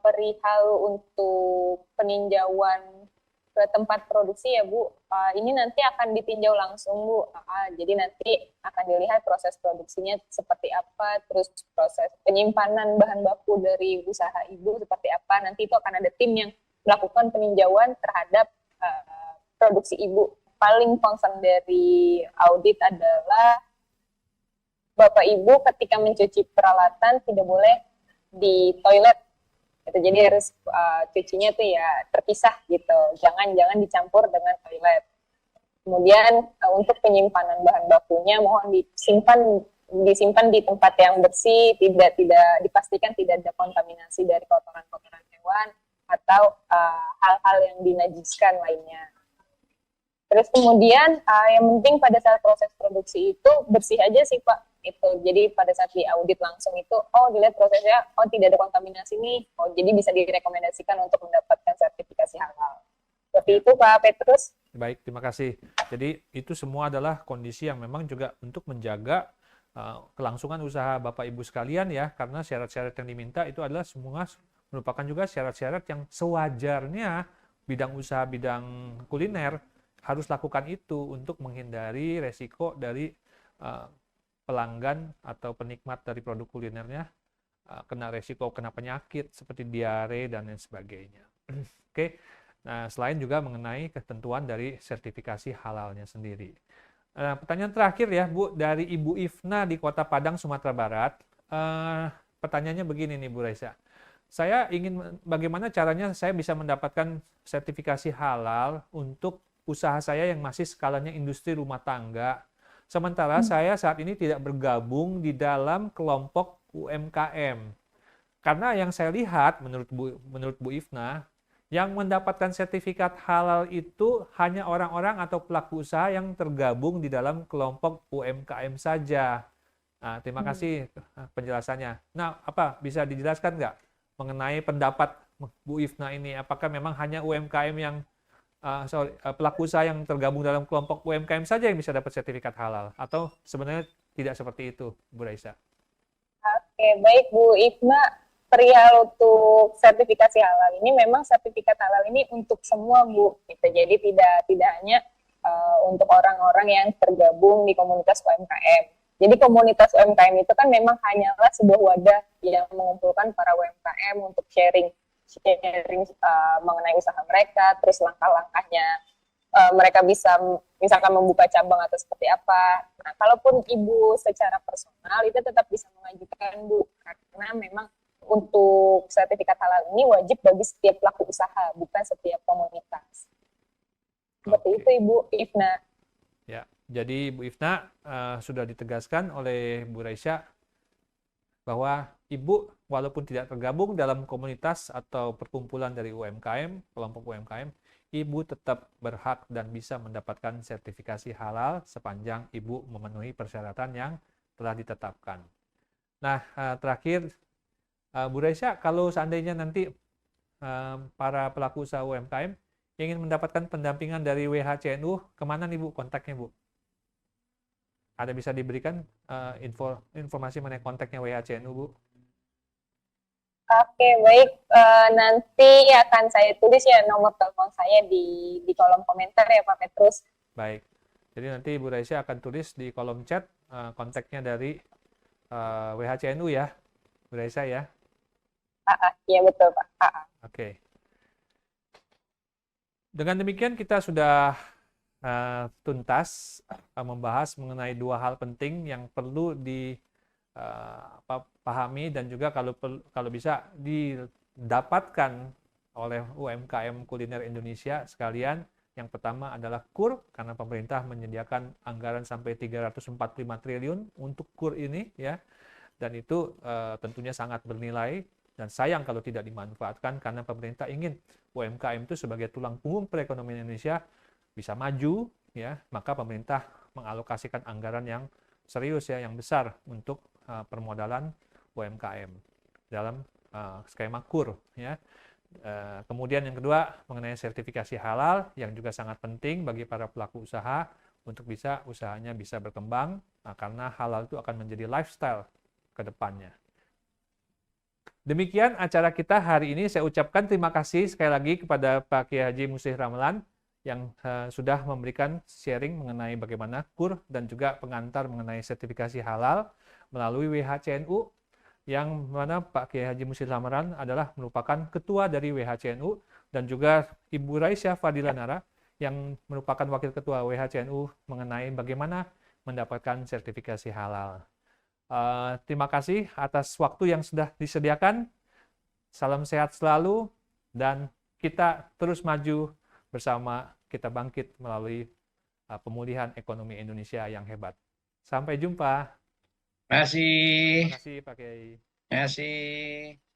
Speaker 3: perihal untuk peninjauan ke tempat produksi ya, Bu, ini nanti akan ditinjau langsung, Bu. Jadi nanti akan dilihat proses produksinya seperti apa, terus proses penyimpanan bahan baku dari usaha Ibu seperti apa. Nanti itu akan ada tim yang melakukan peninjauan terhadap produksi Ibu. Paling concern dari audit adalah Bapak Ibu ketika mencuci peralatan tidak boleh di toilet gitu. Jadi harus cucinya tuh ya terpisah gitu, jangan dicampur dengan toilet. Kemudian untuk penyimpanan bahan bakunya mohon disimpan di tempat yang bersih, tidak dipastikan tidak ada kontaminasi dari kotoran-kotoran hewan atau hal-hal yang dinajiskan lainnya. Terus kemudian yang penting pada saat proses produksi itu bersih aja sih Pak. Itu. Jadi pada saat di audit langsung itu, oh dilihat prosesnya, oh tidak ada kontaminasi nih. Oh jadi bisa direkomendasikan untuk mendapatkan sertifikasi halal. Seperti
Speaker 1: Ya.
Speaker 3: itu Pak Petrus.
Speaker 1: Baik, terima kasih. Jadi itu semua adalah kondisi yang memang juga untuk menjaga kelangsungan usaha Bapak Ibu sekalian ya, karena syarat-syarat yang diminta itu adalah semua merupakan juga syarat-syarat yang sewajarnya bidang usaha bidang kuliner harus lakukan itu untuk menghindari resiko dari pelanggan atau penikmat dari produk kulinernya kena resiko kena penyakit seperti diare dan lain sebagainya. Oke. Nah, selain juga mengenai ketentuan dari sertifikasi halalnya sendiri. Pertanyaan terakhir ya, Bu, dari Ibu Ifna di Kota Padang, Sumatera Barat. Pertanyaannya begini nih, Bu Raisa. Saya ingin bagaimana caranya saya bisa mendapatkan sertifikasi halal untuk usaha saya yang masih skalanya industri rumah tangga. Sementara saya saat ini tidak bergabung di dalam kelompok UMKM. Karena yang saya lihat menurut Bu Ifna, yang mendapatkan sertifikat halal itu hanya orang-orang atau pelaku usaha yang tergabung di dalam kelompok UMKM saja. Nah, terima kasih penjelasannya. Nah, apa bisa dijelaskan nggak mengenai pendapat Bu Ifna ini? Apakah memang hanya UMKM yang pelaku usaha yang tergabung dalam kelompok UMKM saja yang bisa dapat sertifikat halal? Atau sebenarnya tidak seperti itu, Bu Raisa?
Speaker 3: Oke, baik Bu Ifna. Perihal untuk sertifikasi halal ini memang sertifikat halal ini untuk semua Bu. Gitu. Jadi tidak hanya untuk orang-orang yang tergabung di komunitas UMKM. Jadi komunitas UMKM itu kan memang hanyalah sebuah wadah yang mengumpulkan para UMKM untuk sharing mengenai usaha mereka, terus langkah-langkahnya mereka bisa misalkan membuka cabang atau seperti apa. Nah, kalaupun Ibu secara personal itu tetap bisa mengajukan Bu, karena memang untuk sertifikat halal ini wajib bagi setiap pelaku usaha, bukan setiap komunitas. Seperti itu Ibu Ifna.
Speaker 1: Ya, jadi Bu Ifna sudah ditegaskan oleh Bu Raisa bahwa Ibu walaupun tidak tergabung dalam komunitas atau perkumpulan dari UMKM, kelompok UMKM, Ibu tetap berhak dan bisa mendapatkan sertifikasi halal sepanjang Ibu memenuhi persyaratan yang telah ditetapkan. Nah, terakhir, Bu Raisa, kalau seandainya nanti para pelaku usaha UMKM ingin mendapatkan pendampingan dari WHCNU, kemana nih Bu kontaknya Bu? Ada bisa diberikan informasi mengenai kontaknya WHCNU Bu?
Speaker 3: Oke, baik. Nanti akan saya tulis ya nomor telepon saya di kolom komentar ya Pak Petrus.
Speaker 1: Baik. Jadi nanti Bu Raisa akan tulis di kolom chat kontaknya dari WHCNU ya, Bu Raisa ya?
Speaker 3: Iya betul Pak.
Speaker 1: Oke. Dengan demikian kita sudah tuntas membahas mengenai dua hal penting yang perlu dipahami dan juga kalau bisa didapatkan oleh UMKM kuliner Indonesia sekalian. Yang pertama adalah KUR, karena pemerintah menyediakan anggaran sampai 345 triliun untuk KUR ini ya. Dan itu tentunya sangat bernilai dan sayang kalau tidak dimanfaatkan karena pemerintah ingin UMKM itu sebagai tulang punggung perekonomian Indonesia bisa maju ya, maka pemerintah mengalokasikan anggaran yang serius ya, yang besar untuk permodalan UMKM dalam skema KUR ya. Kemudian yang kedua mengenai sertifikasi halal yang juga sangat penting bagi para pelaku usaha untuk bisa usahanya bisa berkembang karena halal itu akan menjadi lifestyle ke depannya. Demikian acara kita hari ini. Saya ucapkan terima kasih sekali lagi kepada Pak Kiai Haji Muslih Ramelan yang sudah memberikan sharing mengenai bagaimana KUR dan juga pengantar mengenai sertifikasi halal melalui WHCNU, yang mana Pak Kiai Haji Muslih Ramelan adalah merupakan ketua dari WHCNU, dan juga Ibu Raisa Fadila Nara yang merupakan wakil ketua WHCNU mengenai bagaimana mendapatkan sertifikasi halal. Terima kasih atas waktu yang sudah disediakan. Salam sehat selalu dan kita terus maju bersama, kita bangkit melalui pemulihan ekonomi Indonesia yang hebat. Sampai jumpa.
Speaker 2: Terima kasih.
Speaker 1: Terima kasih Pak Kiai.
Speaker 2: Terima kasih.